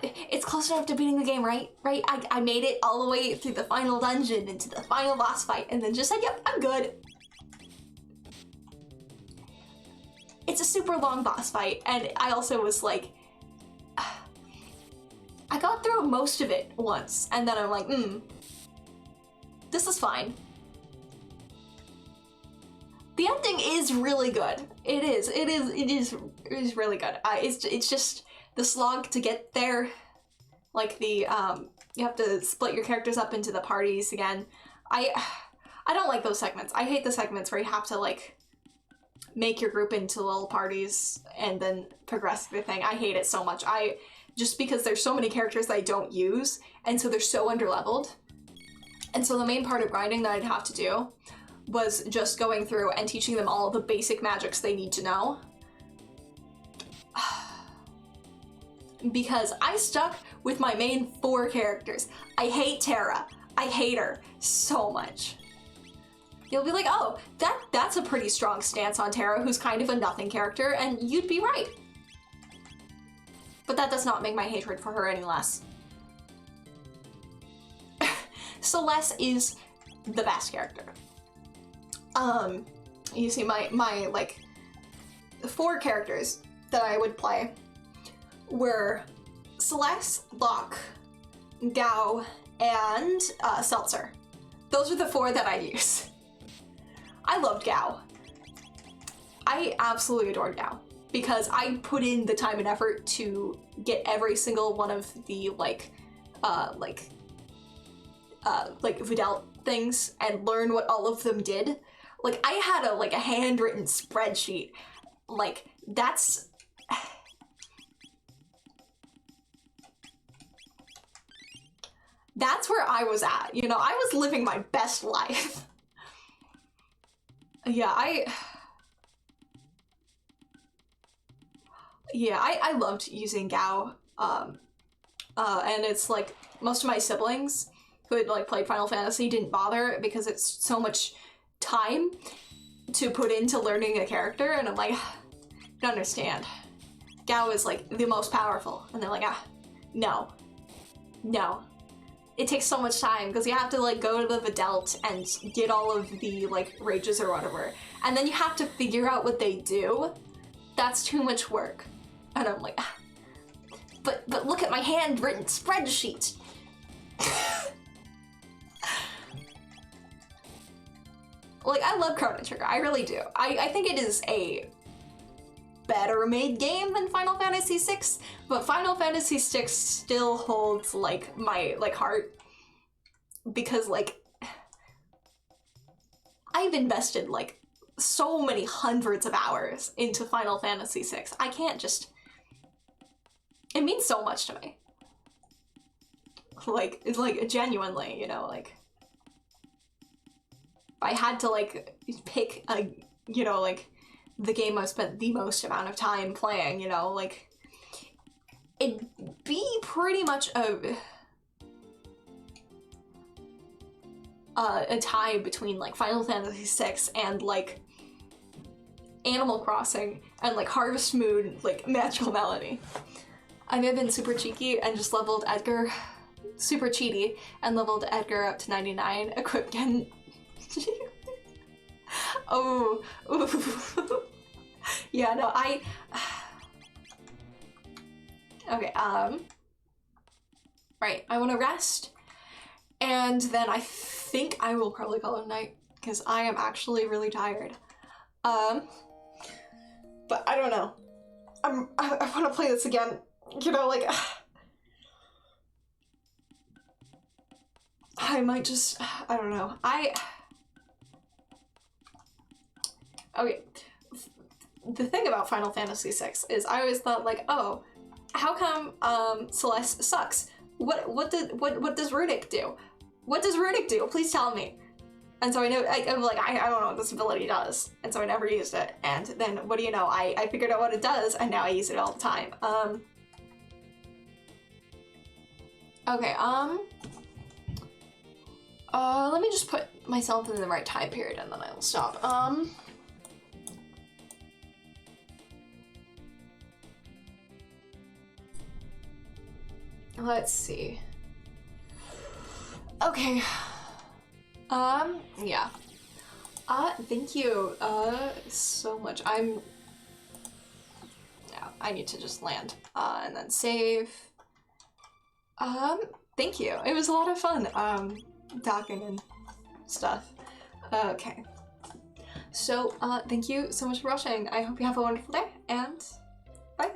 It's close enough to beating the game, right? Right? I made it all the way through the final dungeon into the final boss fight, and then just said, yep, I'm good. It's a super long boss fight, and I also was like, I got through most of it once, and then I'm like, this is fine. The ending is really good. It is really good. It's just the slog to get there, like the you have to split your characters up into the parties again. I don't like those segments. I hate the segments where you have to like make your group into little parties and then progress through the thing. I hate it so much. Just because there's so many characters that I don't use, and so they're so underleveled. And so the main part of grinding that I'd have to do was just going through and teaching them all the basic magics they need to know. Because I stuck with my main 4 characters. I hate Terra. I hate her so much. You'll be like, oh, that's a pretty strong stance on Terra, who's kind of a nothing character, and you'd be right. But that does not make my hatred for her any less. Celeste is the best character. You see my like 4 characters that I would play were Celeste, Locke, Gao, and Seltzer. Those are the 4 that I use. I loved Gao. I absolutely adored Gao because I put in the time and effort to get every single one of the like Videl things and learn what all of them did. Like, I had a handwritten spreadsheet. Like, that's where I was at, you know? I was living my best life. Yeah, I loved using Gao. And it's like, most of my siblings who had like played Final Fantasy didn't bother because it's so much time to put into learning a character, and I'm like, you don't understand. Gao is like the most powerful, and they're like, no. It takes so much time because you have to like go to the Videlt and get all of the like rages or whatever, and then you have to figure out what they do. That's too much work. And I'm like, but look at my handwritten spreadsheet. Like, I love Chrono Trigger, I really do. I think it is a better made game than Final Fantasy VI, but Final Fantasy VI still holds like my heart, because like I've invested like so many hundreds of hours into Final Fantasy VI. I can't just, it means so much to me. Like, it's like genuinely, you know, like I had to like pick a, you know, like the game I've spent the most amount of time playing, you know, like it'd be pretty much a tie between like Final Fantasy VI and like Animal Crossing and like Harvest Moon, like Magical Melody. I may have been super cheeky and just leveled Edgar, super cheaty, and leveled Edgar up to 99, equipped and oh, yeah, no, okay, right, I want to rest, and then I think I will probably call it a night, because I am actually really tired, but I don't know, I want to play this again, you know, like, I might just, I don't know, okay, the thing about Final Fantasy VI is I always thought like, oh, how come Celeste sucks? What does Runic do? What does Runic do? Please tell me. And so I'm like, I don't know what this ability does. And so I never used it. And then, what do you know, I figured out what it does, and now I use it all the time. Okay, let me just put myself in the right time period and then I will stop. Let's see. Okay. Yeah. Thank you, so much. Yeah, I need to just land, and then save. Thank you. It was a lot of fun, talking and stuff. Okay. So, thank you so much for watching. I hope you have a wonderful day, and bye.